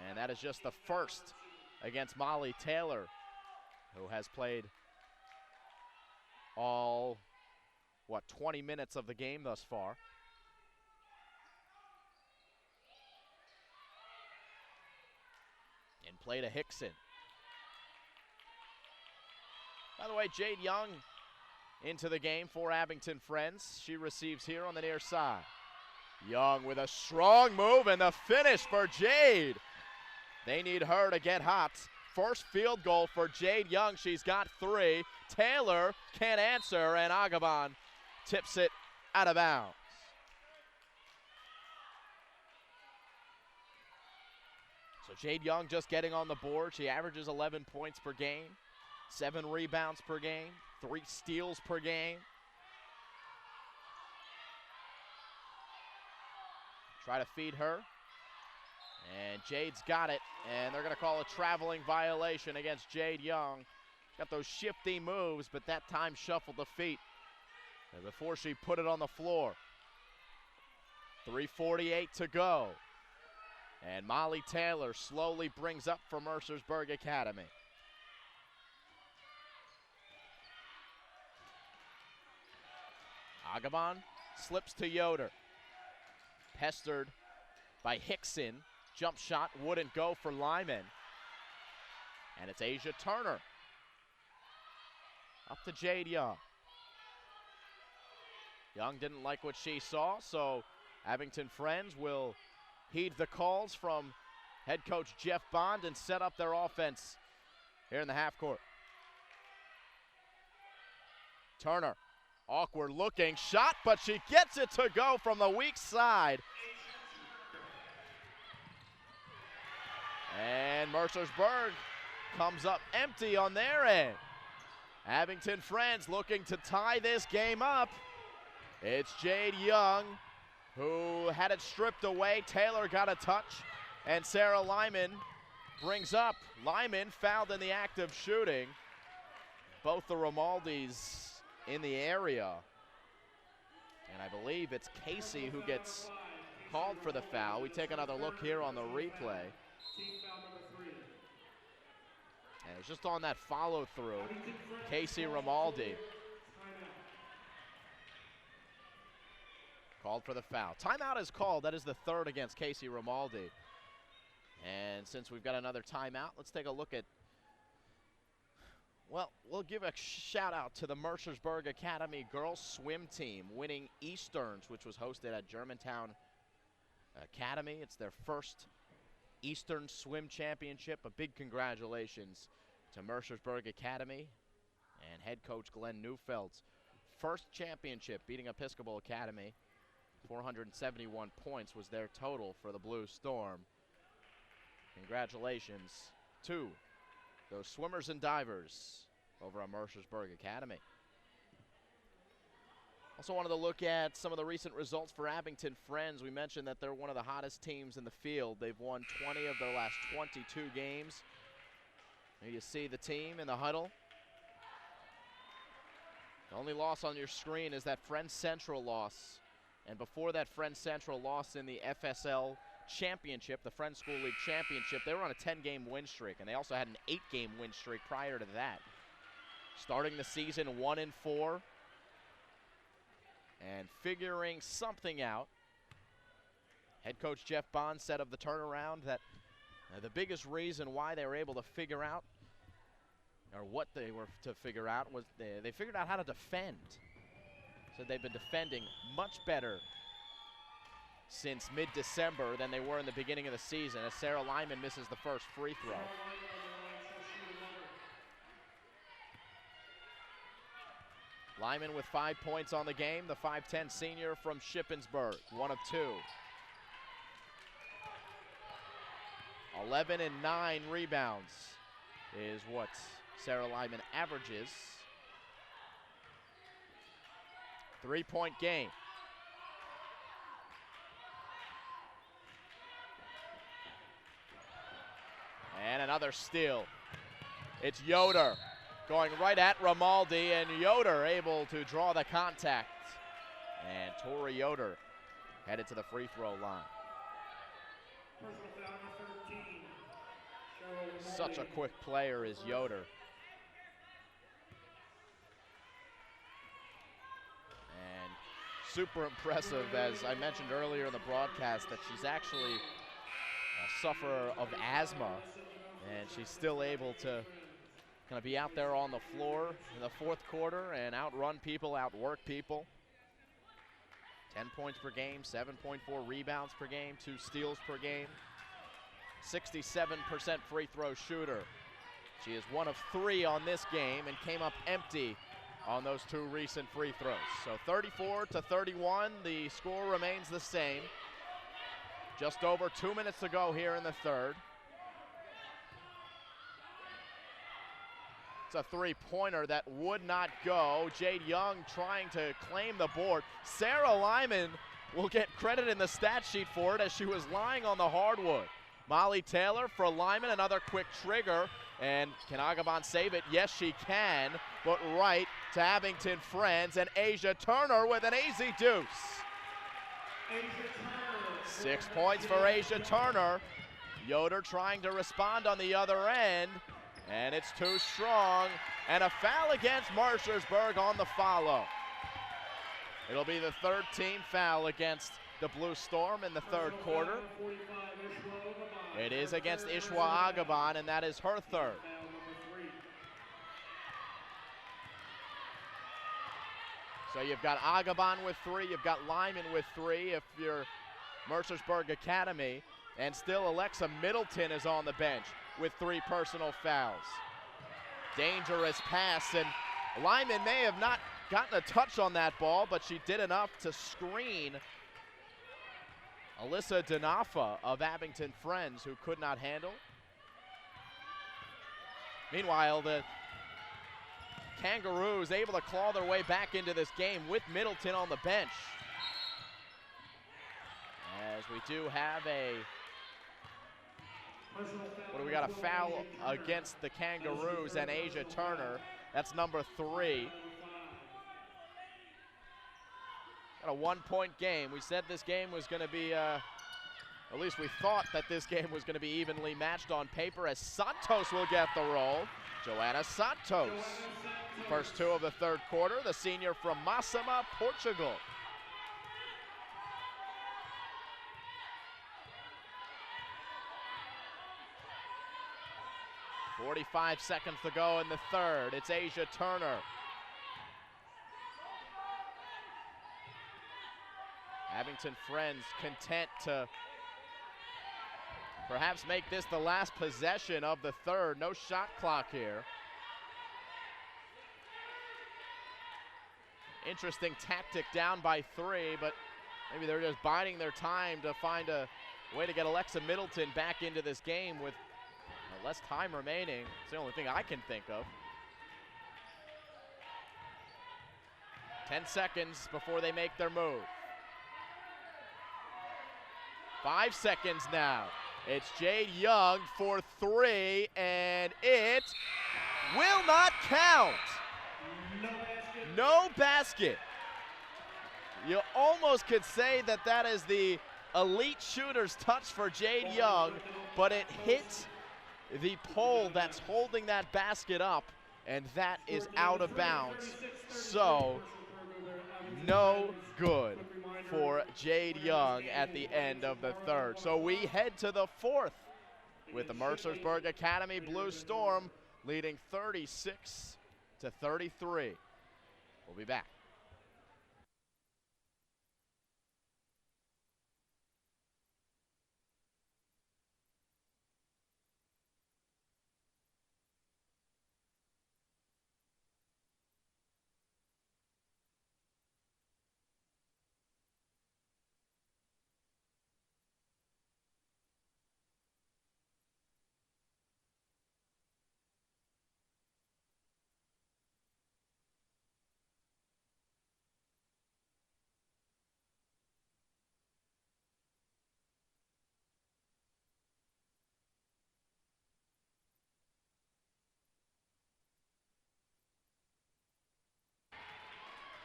and that is just the first against Molly Taylor, who has played all, 20 minutes of the game thus far. In play to Hickson. By the way, Jade Young into the game for Abington Friends. She receives here on the near side. Young with a strong move and the finish for Jade. They need her to get hot. First field goal for Jade Young. She's got 3. Taylor can't answer, and Agabon tips it out of bounds. So Jade Young just getting on the board. She averages 11 points per game, 7 rebounds per game, 3 steals per game. Try to feed her. And Jade's got it, and they're going to call a traveling violation against Jade Young. Got those shifty moves, but that time shuffled the feet before she put it on the floor. 3:48 to go. And Molly Taylor slowly brings up for Mercersburg Academy. Agabon Slips to Yoder. Pestered by Hickson. Jump shot wouldn't go for Lyman. And it's Asia Turner. Up to Jade Young. Young didn't like what she saw, so Abington Friends will heed the calls from head coach Jeff Bond and set up their offense here in the half court. Turner, awkward looking shot, but she gets it to go from the weak side. And Mercersburg comes up empty on their end. Abington Friends looking to tie this game up. It's Jade Young who had it stripped away. Taylor got a touch, and Sarah Lyman brings up. Lyman fouled in the act of shooting. Both the Romaldis in the area. And I believe it's Casey who gets called for the foul. We take another look here on the replay. And it was just on that follow-through. Casey Romaldi called for the foul. Timeout is called. That is the third against Casey Romaldi. And since we've got another timeout, let's take a look at, well, we'll give a shout out to the Mercersburg Academy girls swim team winning Easterns, which was hosted at Germantown Academy. It's their first Eastern Swim Championship. A big congratulations to Mercersburg Academy and head coach Glenn Neufeld's first championship, beating Episcopal Academy. 471 points was their total for the Blue Storm. Congratulations to those swimmers and divers over at Mercersburg Academy. Also wanted to look at some of the recent results for Abington Friends. We mentioned that they're one of the hottest teams in the field. They've won 20 of their last 22 games. Here you see the team in the huddle. The only loss on your screen is that Friends Central loss. And before that Friends Central loss in the FSL Championship, the Friends School League Championship, they were on a 10-game win streak, and they also had an 8-game win streak prior to that. Starting the season 1-4 and figuring something out. Head coach Jeff Bond said of the turnaround that the biggest reason why they were able to figure out, or what they were to figure out, was they figured out how to defend. So they've been defending much better since mid-December than they were in the beginning of the season, as Sarah Lyman misses the first free throw. Lyman with 5 points on the game, the 5'10 senior from Shippensburg, 1 of 2. 11 and 9 rebounds is what Sarah Lyman averages. 3-point game. And another steal. It's Yoder going right at Romaldi, and Yoder able to draw the contact. And Tori Yoder headed to the free throw line. Such a quick player is Yoder. And super impressive, as I mentioned earlier in the broadcast, that she's actually a sufferer of asthma, and she's still able to kind of be out there on the floor in the fourth quarter and outrun people, outwork people. 10 points per game, 7.4 rebounds per game, 2 steals per game. 67% free throw shooter. She is 1 of 3 on this game and came up empty on those 2 recent free throws. So 34-31, the score remains the same. Just over 2 minutes to go here in the third. It's a three-pointer that would not go. Jade Young trying to claim the board. Sarah Lyman will get credit in the stat sheet for it, as she was lying on the hardwood. Molly Taylor for Lyman, another quick trigger. And can Agabon save it? Yes, she can. But right to Abington Friends, and Asia Turner with an easy deuce. 6 points for Asia Turner. Yoder trying to respond on the other end, and it's too strong. And a foul against Mercersburg on the follow. It'll be the third team foul against the Blue Storm in the third quarter. It is against Ishwa Agaban, and that is her third. So you've got Agaban with 3, you've got Lyman with 3 if you're Mercersburg Academy, and still Alexa Middleton is on the bench with 3 personal fouls. Dangerous pass, and Lyman may have not gotten a touch on that ball, but she did enough to screen Alyssa Danafa of Abington Friends, who could not handle. Meanwhile, the Kangaroos able to claw their way back into this game with Middleton on the bench. As we do have we got a foul against the Kangaroos and Asia Turner. That's number 3. Got a 1-point game. We said this game was going to be, at least we thought that this game was going to be evenly matched on paper, as Santos will get the roll. Joana Santos. First 2 of the third quarter, the senior from Massima, Portugal. .45 seconds to go in the third. It's Asia Turner. Abington Friends content to perhaps make this the last possession of the third. No shot clock here. Interesting tactic, down by 3, but maybe they're just biding their time to find a way to get Alexa Middleton back into this game with less time remaining. It's the only thing I can think of. 10 seconds before they make their move. 5 seconds now. It's Jade Young for 3, and it will not count. No basket. You almost could say that that is the elite shooter's touch for Jade Young, but it hit the pole that's holding that basket up, and that is out of bounds. So, no good for Jade Young at the end of the third. So we head to the fourth with the Mercersburg Academy Blue Storm leading 36-33. We'll be back.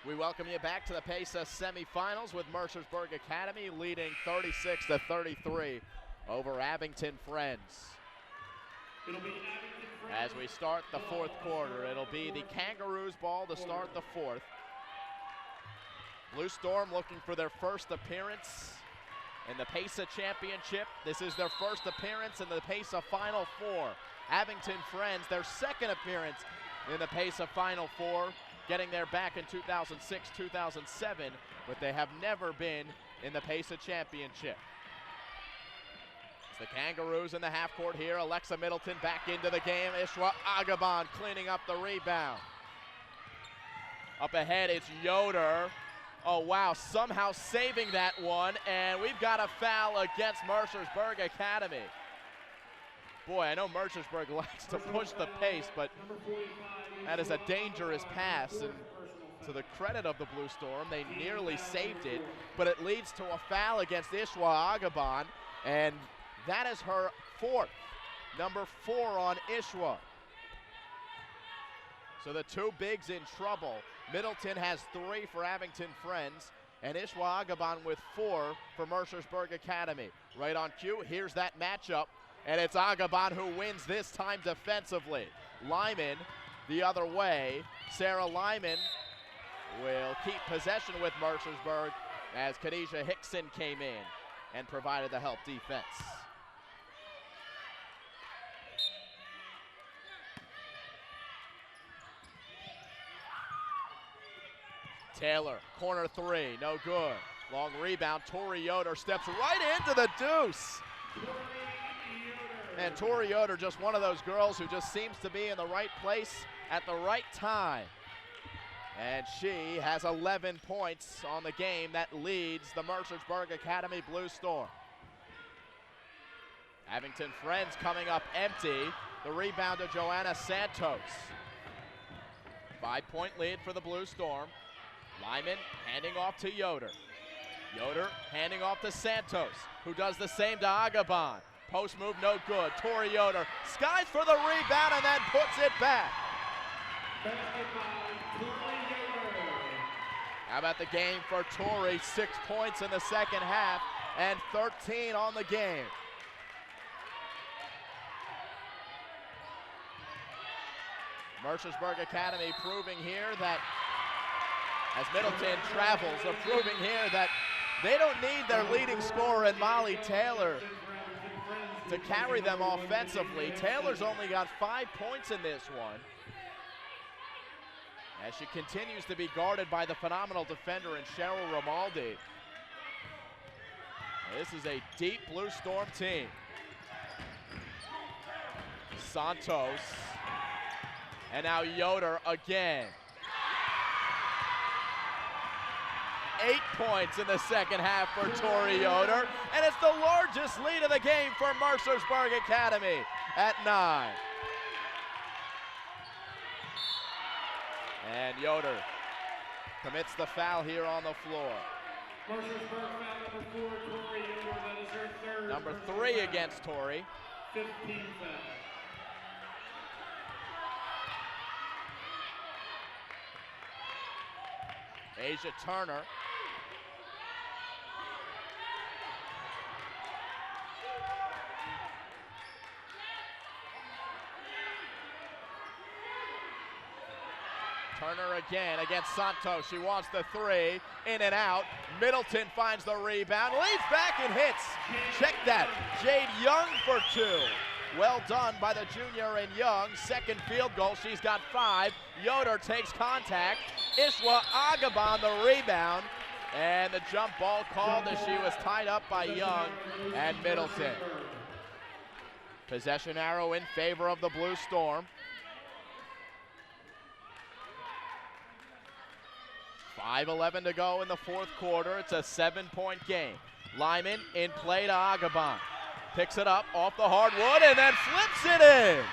We welcome you back to the PAISAA semifinals with Mercersburg Academy leading 36-33 over Abington Friends. As we start the fourth quarter, it'll be the Kangaroos ball to start the fourth. Blue Storm looking for their first appearance in the PAISAA Championship. This is their first appearance in the PAISAA Final Four. Abington Friends, their second appearance in the PAISAA Final Four, getting there back in 2006, 2007, but they have never been in the PAISAA Championship. It's the Kangaroos in the half court here. Alexa Middleton back into the game. Ishwa Agaban cleaning up the rebound. Up ahead, it's Yoder. Oh, wow, somehow saving that one, and we've got a foul against Mercersburg Academy. Boy, I know Mercersburg likes to push the pace, but that is a dangerous pass, and to the credit of the Blue Storm, they nearly saved it, but it leads to a foul against Ishwa Agaban, and that is her fourth, number 4 on Ishwa. So the two bigs in trouble. Middleton has 3 for Abington Friends, and Ishwa Agaban with 4 for Mercersburg Academy. Right on cue, here's that matchup, and it's Agaban who wins this time defensively. Lyman the other way. Sarah Lyman will keep possession with Mercersburg as Khadijah Hickson came in and provided the help defense. Taylor, corner three, no good. Long rebound, Tori Yoder steps right into the deuce. And Tori Yoder, just one of those girls who just seems to be in the right place at the right time. And she has 11 points on the game. That leads the Mercersburg Academy Blue Storm. Abington Friends coming up empty. The rebound to Joanna Santos. 5-point lead for the Blue Storm. Lyman handing off to Yoder. Yoder handing off to Santos, who does the same to Agabon. Post move, no good. Tori Yoder skies for the rebound and then puts it back. How about the game for Tori? 6 points in the second half and 13 on the game. Mercersburg Academy proving here that, as Middleton travels, are proving here that they don't need their leading scorer in Molly Taylor to carry them offensively. Taylor's only got 5 points in this one, as she continues to be guarded by the phenomenal defender in Cheryl Romaldi. This is a deep Blue Storm team. Santos, and now Yoder again. 8 points in the second half for Tori Yoder, and it's the largest lead of the game for Mercersburg Academy at 9. And Yoder commits the foul here on the floor. Mercersburg foul number 4, Tori Yoder. That is her third. Number 3 against Tori. 15 foul. Asia Turner. Turner again against Santos. She wants the three. In and out. Middleton finds the rebound. Leads back and hits. Check that. Jade Young for 2. Well done by the junior in Young. Second field goal. She's got 5. Yoder takes contact. Ishwa Agabon the rebound. And the jump ball called as she was tied up by Young and Middleton. Possession arrow in favor of the Blue Storm. 5:11 to go in the fourth quarter. It's a 7-point game. Lyman in play to Agabon. Picks it up off the hardwood and then flips it in.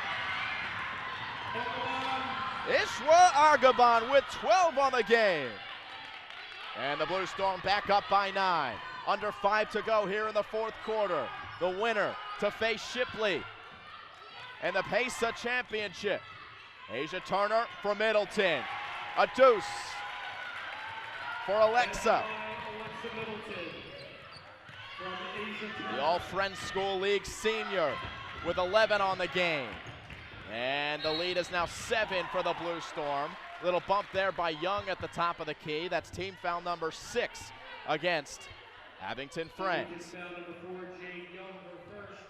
Ishwa Agabon with 12 on the game. And the Blue Storm back up by 9. Under 5 to go here in the fourth quarter. The winner to face Shipley and the PAISAA championship. Asia Turner for Middleton. A deuce for Alexa. The All Friends School League senior with 11 on the game. And the lead is now 7 for the Blue Storm. Little bump there by Young at the top of the key. That's team foul number 6 against Abington Friends. Team foul number 4, Jade Young, her first.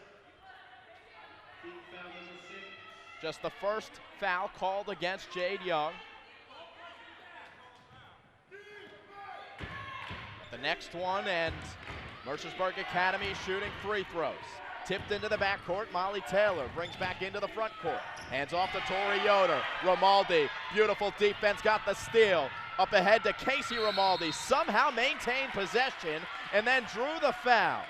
Team foul number 6. Just the first foul called against Jade Young. The next one, and Mercersburg Academy shooting free throws. Tipped into the backcourt, Molly Taylor brings back into the front court. Hands off to Tori Yoder. Romaldi, beautiful defense, got the steal. Up ahead to Casey Romaldi, somehow maintained possession and then drew the foul.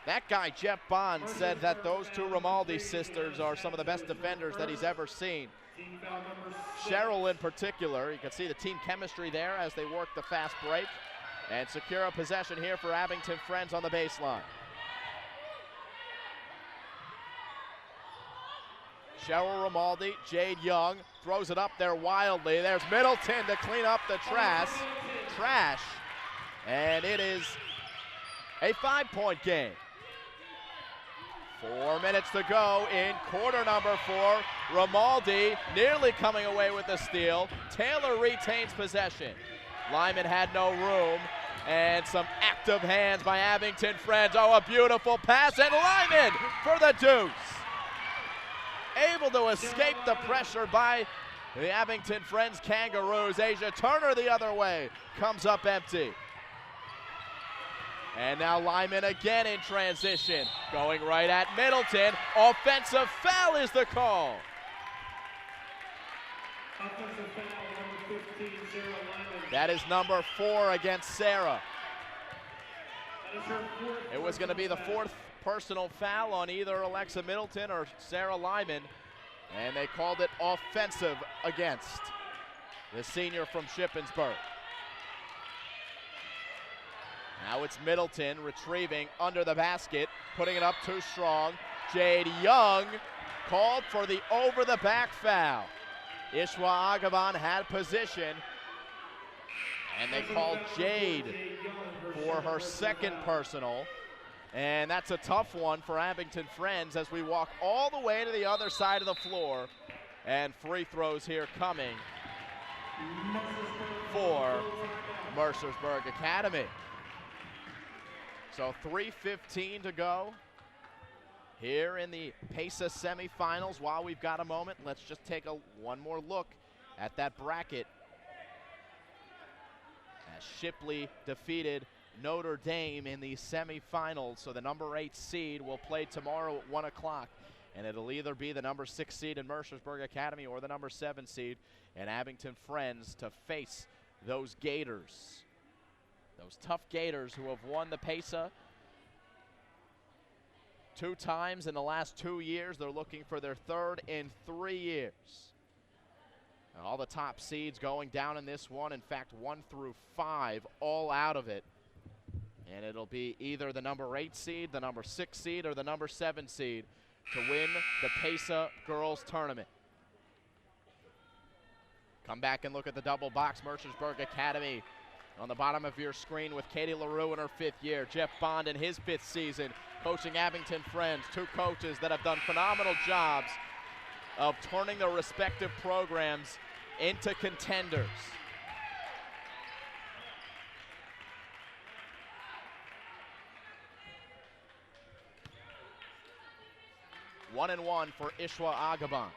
That guy, Jeff Bond, said that those two Romaldi sisters are some of the best defenders that he's ever seen. Team foul number 6. Cheryl in particular, you can see the team chemistry there as they work the fast break. And secure a possession here for Abington Friends on the baseline. Cheryl Romaldi, Jade Young throws it up there wildly. There's Middleton to clean up the trash. And it is a 5-point game. 4 minutes to go in quarter number 4. Romaldi nearly coming away with the steal. Taylor retains possession. Lyman had no room, and some active hands by Abington Friends. Oh, a beautiful pass, and Lyman for the deuce. Able to escape the pressure by the Abington Friends Kangaroos. Asia Turner the other way, comes up empty. And now Lyman again in transition, going right at Middleton. Offensive foul is the call. Offensive foul, number 15, Sarah Lyman. That is number 4 against Sarah. That is her fourth It was going to be the personal 4th personal foul on either Alexa Middleton or Sarah Lyman, and they called it offensive against the senior from Shippensburg. Now it's Middleton retrieving under the basket, putting it up too strong. Jade Young called for the over-the-back foul. Ishwa Agaban had position, and they called Jade for her second personal. And that's a tough one for Abington Friends as we walk all the way to the other side of the floor. And free throws here coming for Mercersburg Academy. So 3:15 to go here in the PAISAA semifinals. While we've got a moment, let's just take one more look at that bracket as Shipley defeated Notre Dame in the semifinals. So the number 8 seed will play tomorrow at 1 o'clock, and it'll either be the number 6 seed in Mercersburg Academy or the number 7 seed in Abington Friends to face those Gators. Those tough Gators who have won the PAISAA 2 times in the last 2 years. They're looking for their 3rd in 3 years. And all the top seeds going down in this one. In fact, 1 through 5 all out of it. And it'll be either the number 8 seed, the number 6 seed, or the number 7 seed to win the PAISAA Girls Tournament. Come back and look at the double box. Mercersburg Academy on the bottom of your screen with Katie LaRue in her 5th year. Jeff Bond in his 5th season coaching Abington Friends. 2 coaches that have done phenomenal jobs of turning their respective programs into contenders. One and one for Ishwa Agaban.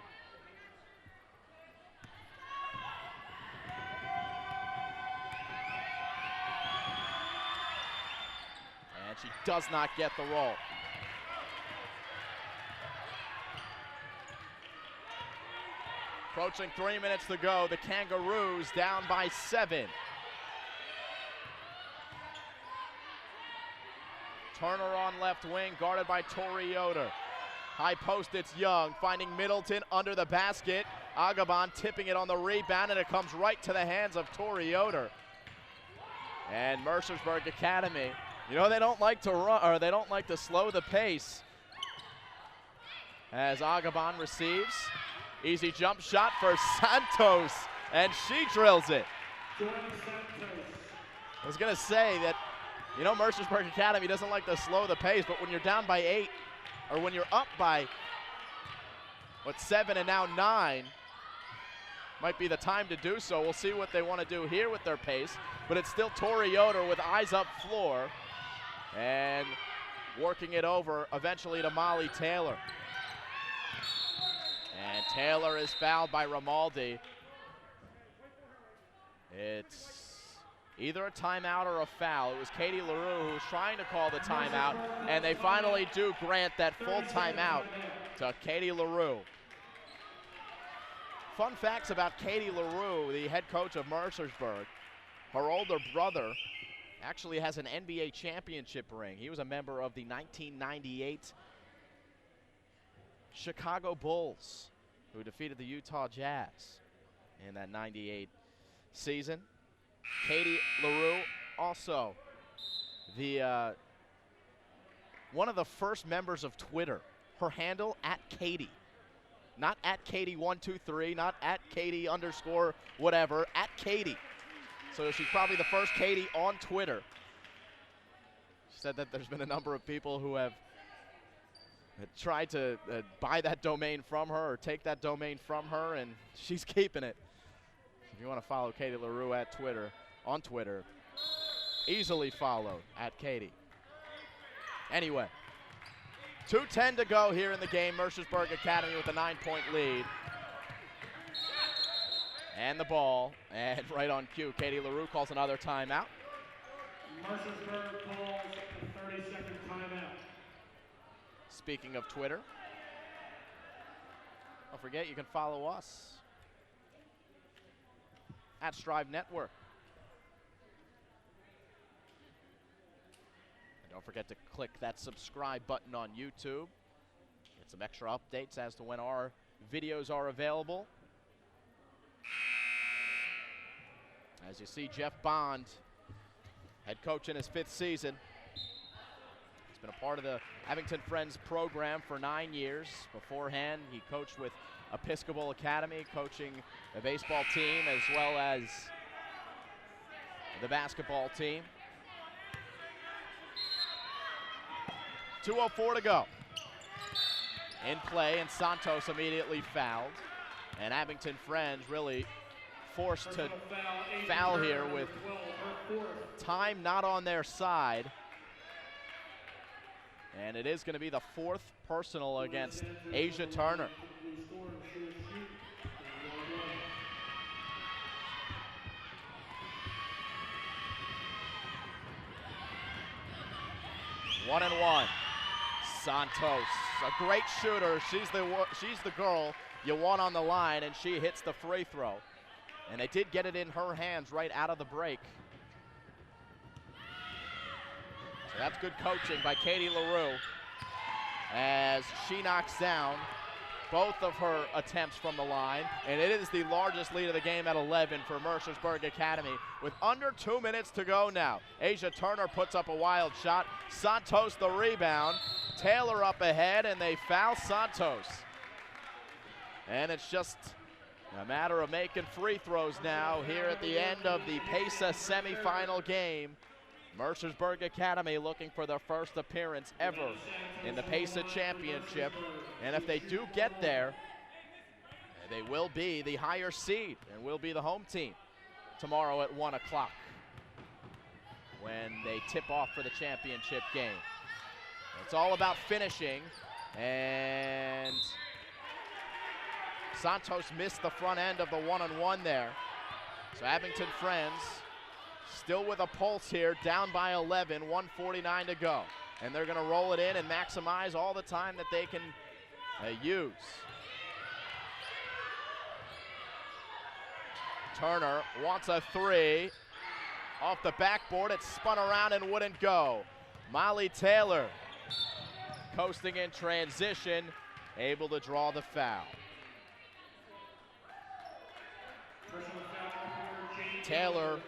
And she does not get the roll. Approaching 3 minutes to go, the Kangaroos down by 7. Turner on left wing, guarded by Tori Yoder. High post, it's Young, finding Middleton under the basket. Agaban tipping it on the rebound, and it comes right to the hands of Tori Yoder. And Mercersburg Academy, you know, they don't like to run, or they don't like to slow the pace. As Agaban receives, easy jump shot for Santos, and she drills it. I was gonna say that, you know, Mercersburg Academy doesn't like to slow the pace, but when you're down by 8, or when you're up by, 7 and now 9, might be the time to do so. We'll see what they want to do here with their pace, but it's still Tori Yoder with eyes up floor and working it over eventually to Molly Taylor. And Taylor is fouled by Romaldi. It's either a timeout or a foul. It was Katie LaRue who was trying to call the timeout, and they finally do grant that full timeout to Katie LaRue. Fun facts about Katie LaRue, the head coach of Mercersburg. Her older brother actually has an NBA championship ring. He was a member of the 1998 Chicago Bulls, who defeated the Utah Jazz in that 98 season. Katie LaRue, also the one of the first members of Twitter. Her handle, @Katie. Not @Katie123, not @Katie _ whatever, @Katie. So she's probably the first Katie on Twitter. She said that there's been a number of people who have tried to buy that domain from her or take that domain from her, and she's keeping it. If you want to follow Katie LaRue on Twitter, easily followed at Katie. Anyway, 2:10 to go here in the game. Mercersburg Academy with a 9-point lead. And the ball, and right on cue, Katie LaRue calls another timeout. Mercersburg calls a 30-second timeout. Speaking of Twitter, don't forget you can follow us at Strive Network. And don't forget to click that subscribe button on YouTube. Get some extra updates as to when our videos are available. As you see, Jeff Bond, head coach in his 5th season. He's been a part of the Abington Friends program for 9 years. Beforehand, he coached with Episcopal Academy, coaching the baseball team as well as the basketball team. 2:04 to go. In play, and Santos immediately fouled. And Abington Friends really forced to foul here with time not on their side. And it is going to be the 4th personal against Asia Turner. One and one. Santos, a great shooter. She's the girl you want on the line, and she hits the free throw. And they did get it in her hands right out of the break. So that's good coaching by Katie LaRue as she knocks down both of her attempts from the line. And it is the largest lead of the game at 11 for Mercersburg Academy with under 2 minutes to go now. Asia Turner puts up a wild shot. Santos the rebound. Taylor up ahead, and they foul Santos. And it's just a matter of making free throws now here at the end of the PAISAA semifinal game. Mercersburg Academy looking for their first appearance ever in the PAISAA championship. And if they do get there, they will be the higher seed and will be the home team tomorrow at 1 o'clock when they tip off for the championship game. It's all about finishing, and Santos missed the front end of the one-on-one there. So Abington Friends still with a pulse here, down by 11, 1:49 to go. And they're gonna roll it in and maximize all the time that they can use. Turner wants a three. Off the backboard, it spun around and wouldn't go. Molly Taylor coasting in transition, able to draw the foul. Taylor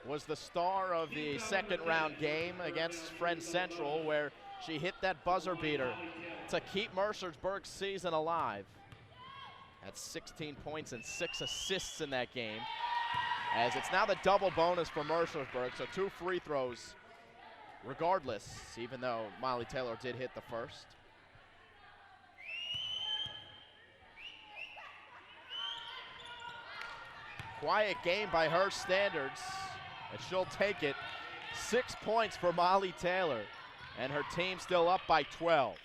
was the star of the second round game against Friends Central, where she hit that buzzer beater to keep Mercersburg's season alive. Had 16 points and 6 assists in that game, as it's now the double bonus for Mercersburg, so 2 free throws regardless, even though Molly Taylor did hit the first. Quiet game by her standards, and she'll take it. 6 points for Molly Taylor, and her team still up by 12.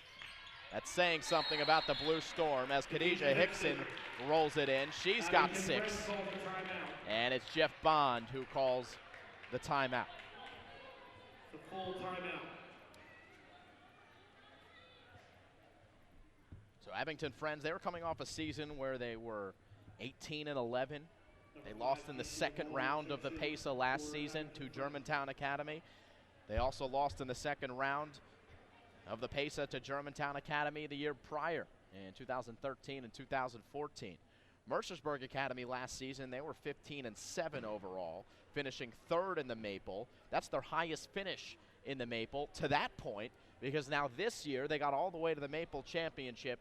That's saying something about the Blue Storm as Khadijah Hickson rolls it in. She's got 6. And it's Jeff Bond who calls the timeout. The full timeout. So Abington Friends, they were coming off a season where they were 18-11. They lost in the second round of the PAISAA last season to Germantown Academy. They also lost in the second round of the PAISAA to Germantown Academy the year prior in 2013 and 2014. Mercersburg Academy last season, they were 15-7 overall, finishing 3rd in the Maple. That's their highest finish in the Maple to that point, because now this year they got all the way to the Maple Championship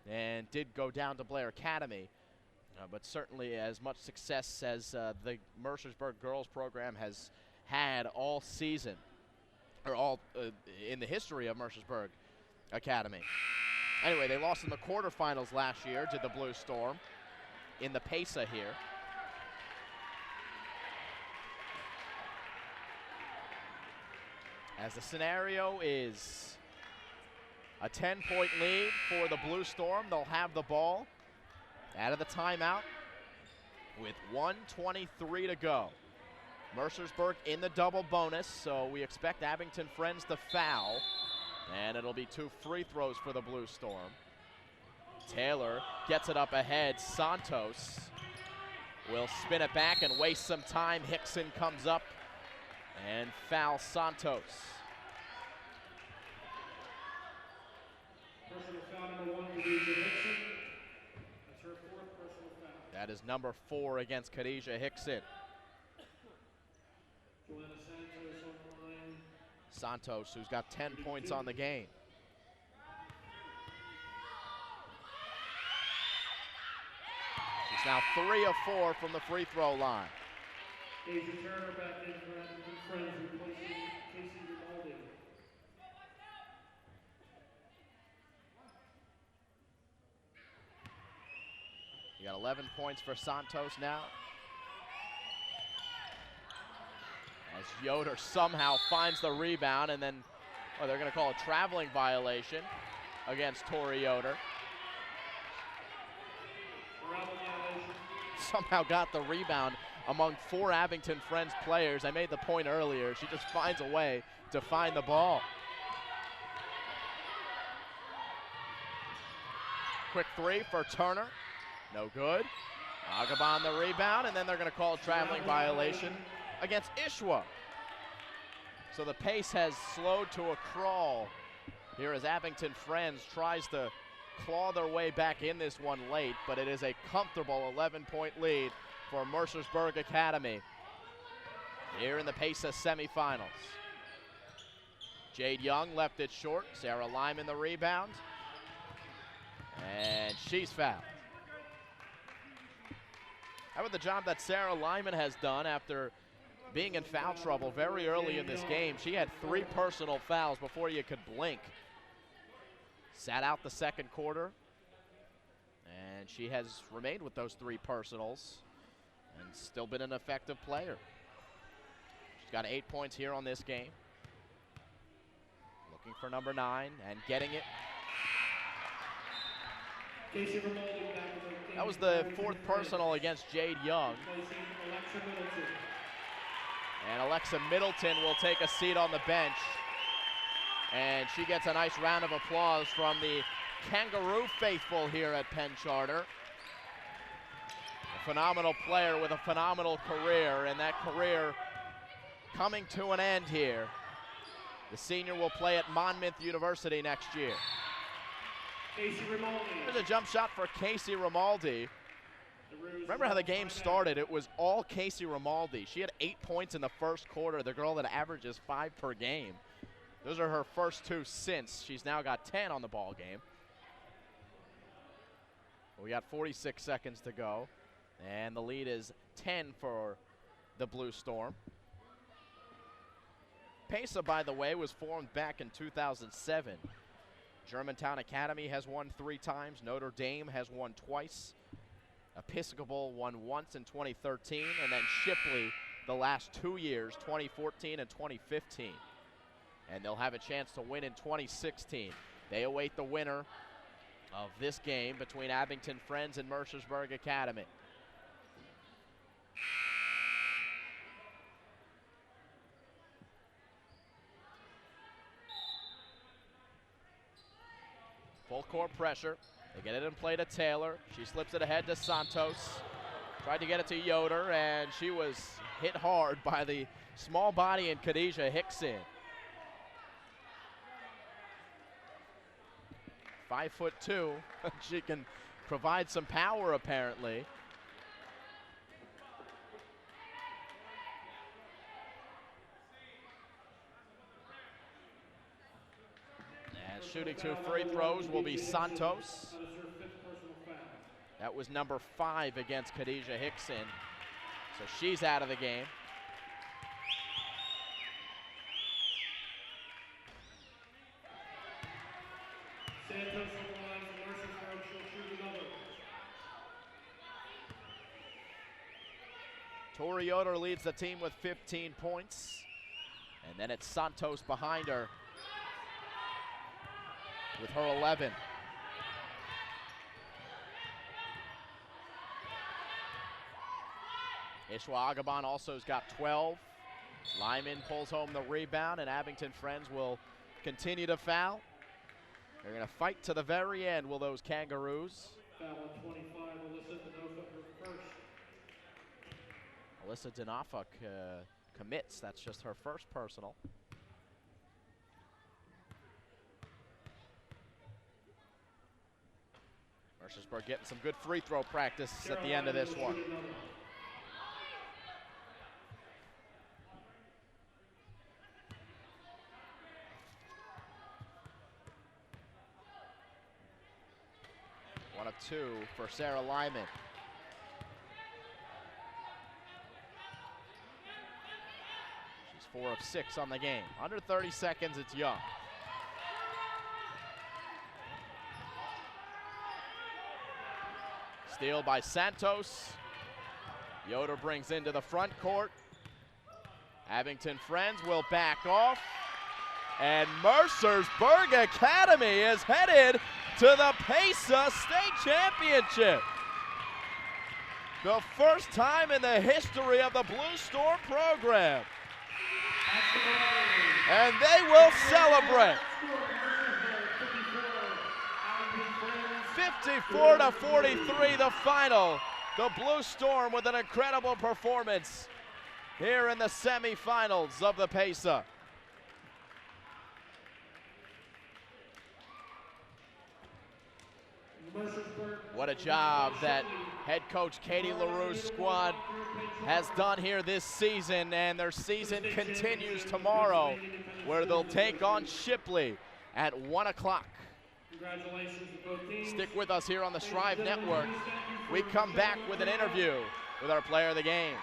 and did go down to Blair Academy. But certainly as much success as the Mercersburg girls program has had all season, or all in the history of Mercersburg Academy. Anyway, they lost in the quarterfinals last year to the Blue Storm in the PAISAA here. As the scenario is a 10-point lead for the Blue Storm. They'll have the ball out of the timeout with 1:23 to go. Mercersburg in the double bonus, so we expect Abington Friends to foul. And it'll be 2 free throws for the Blue Storm. Taylor gets it up ahead. Santos will spin it back and waste some time. Hickson comes up and fouls Santos. Personal foul number 1, Khadijah Hickson. That's her 4th personal foul. That is number 4 against Khadijah Hickson. Joanna Santos on the line. Santos, who's got 10 points on the game. She's now 3 of 4 from the free throw line. Asia Turner back in for Abington Friends, replacing Casey Grimaldi. You got 11 points for Santos now. As Yoder somehow finds the rebound, and then they're going to call a traveling violation against Tori Yoder. Travel violation. Somehow got the rebound among 4 Abington Friends players. I made the point earlier. She just finds a way to find the ball. Quick 3 for Turner. No good. Agabon the rebound, and then they're going to call a traveling violation against Ishwa. So the pace has slowed to a crawl here as Abington Friends tries to claw their way back in this one late, but it is a comfortable 11-point lead for Mercersburg Academy here in the PAISAA semifinals. Jade Young left it short. Sarah Lyman the rebound. And she's fouled. How about the job that Sarah Lyman has done after being in foul trouble very early in this game? She had 3 personal fouls before you could blink. Sat out the second quarter, and she has remained with those 3 personals and still been an effective player. She's got 8 points here on this game. Looking for number 9 and getting it. Casey Grimaldi back in the game. That was the 4th personal against Jade Young. Replacing Alexa Middleton. And Alexa Middleton will take a seat on the bench. And she gets a nice round of applause from the Kangaroo faithful here at Penn Charter. A phenomenal player with a phenomenal career, and that career coming to an end here. The senior will play at Monmouth University next year. Casey Grimaldi. There's a jump shot for Casey Grimaldi. Remember how the game started? It was all Casey Grimaldi. She had 8 points in the first quarter, the girl that averages 5 per game. Those are her first 2 since. She's now got 10 on the ball game. We got 46 seconds to go, and the lead is 10 for the Blue Storm. PAISAA, by the way, was formed back in 2007. Germantown Academy has won 3 times. Notre Dame has won twice. Episcopal won once in 2013, and then Shipley the last 2 years, 2014 and 2015. And they'll have a chance to win in 2016. They await the winner of this game between Abington Friends and Mercersburg Academy. Full court pressure. They get it in play to Taylor. She slips it ahead to Santos. Tried to get it to Yoder, and she was hit hard by the small body in Khadijah Hickson. 5'2". She can provide some power, apparently. And shooting 2 free throws will be Santos. That is her 5th personal foul. That was number 5 against Khadijah Hickson. So she's out of the game. Santos on the line from Mercersburg. She'll shoot another. Tori Yoder leads the team with 15 points. And then it's Santos behind her with her 11. Ishwa Agabon also has got 12. Lyman pulls home the rebound, and Abington Friends will continue to foul. They're going to fight to the very end, will those Kangaroos. Foul on 25, Alyssa Denofa, her first. Alyssa Denofa commits. That's just her first personal. Mercersburg getting some good free throw practice at the end of this one. One of two for Sarah Lyman. She's 4 of 6 on the game. Under 30 seconds, it's Young. Steal by Santos. Yoder brings into the front court. Abington Friends will back off. And Mercersburg Academy is headed to the PAISAA State Championship. The first time in the history of the Blue Storm program. And they will celebrate. 54-43 the final. The Blue Storm with an incredible performance here in the semifinals of the PAISAA. What a job that head coach Katie LaRue's squad has done here this season, and their season continues tomorrow, where they'll take on Shipley at 1 o'clock. Congratulations to both teams. Stick with us here on the Strive Network. We come back with an interview with our player of the game.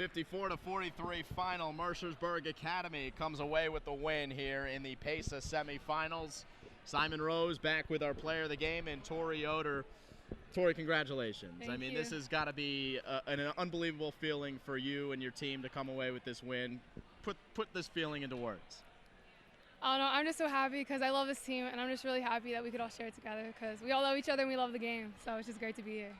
54-43 final. Mercersburg Academy comes away with the win here in the PAISAA semifinals. Simon Rose back with our player of the game and Tori Yoder. Tori, congratulations. Thank I mean, you. this has got to be an unbelievable feeling for you and your team to come away with this win. Put this feeling into words. Oh no, I'm just so happy because I love this team, and I'm just really happy that we could all share it together because we all love each other and we love the game. So it's just great to be here.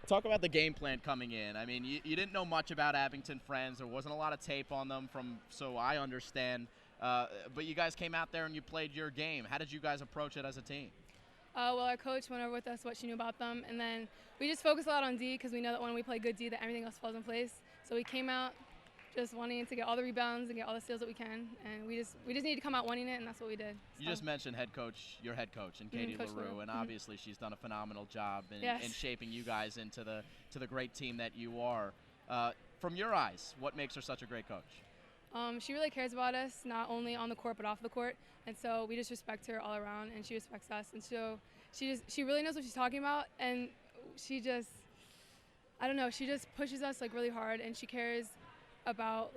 Talk about the game plan coming in. I mean, you didn't know much about Abington Friends. There wasn't a lot of tape on them, so I understand. But you guys came out there and you played your game. How did you guys approach it as a team? Well, our coach went over with us what she knew about them, and then we just focused a lot on D because we know that when we play good D, that everything else falls in place. So we came out just wanting to get all the rebounds and get all the steals that we can, and we just need to come out wanting it, and that's what we did. You just mentioned your head coach, and Katie Coach LaRue, and obviously she's done a phenomenal job in shaping you guys into the great team that you are. From your eyes, what makes her such a great coach? She really cares about us, not only on the court but off the court, and so we just respect her all around, and she respects us, and so she really knows what she's talking about, and she just pushes us like really hard, and she cares about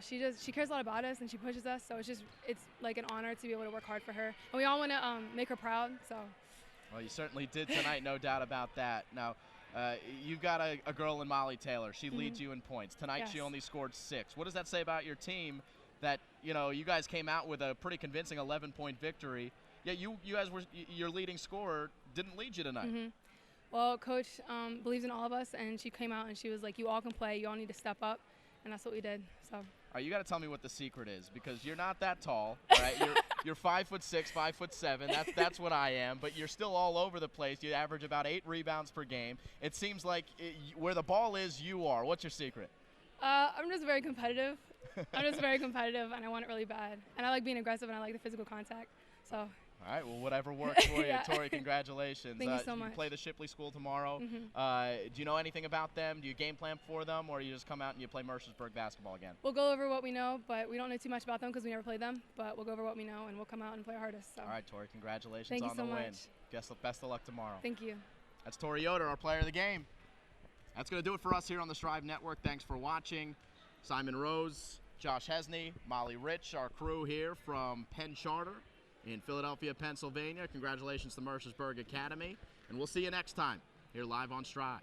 she cares a lot about us, and she pushes us, so it's like an honor to be able to work hard for her, and we all want to make her proud. So well, you certainly did tonight, no doubt about that. Now you've got a girl in Molly Taylor. She leads you in points tonight. Yes. She only scored 6. What does that say about your team that you guys came out with a pretty convincing 11-point victory, yet you guys your leading scorer didn't lead you tonight? Well, Coach believes in all of us, and she came out and she was like, you all can play, you all need to step up, and that's what we did. So. All right, you got to tell me what the secret is, because you're not that tall, right? You're 5'6", 5'7". That's what I am, but you're still all over the place. You average about 8 rebounds per game. It seems like where the ball is, you are. What's your secret? I'm just very competitive. I'm just very competitive, and I want it really bad. And I like being aggressive, and I like the physical contact. So. All right, well, whatever works for you. Yeah. Tori, congratulations. Thank you so much. You play the Shipley School tomorrow. Do you know anything about them? Do you game plan for them, or you just come out and you play Mercersburg basketball again? We'll go over what we know, but we don't know too much about them because we never played them. But we'll go over what we know, and we'll come out and play our hardest. So. All right, Tori, congratulations Thank you on so the win. much. Best of luck tomorrow. Thank you. That's Tori Yoder, our player of the game. That's going to do it for us here on the Strive Network. Thanks for watching. Simon Rose, Josh Hesney, Molly Rich, our crew here from Penn Charter in Philadelphia, Pennsylvania. Congratulations to Mercersburg Academy, and we'll see you next time here live on Strive.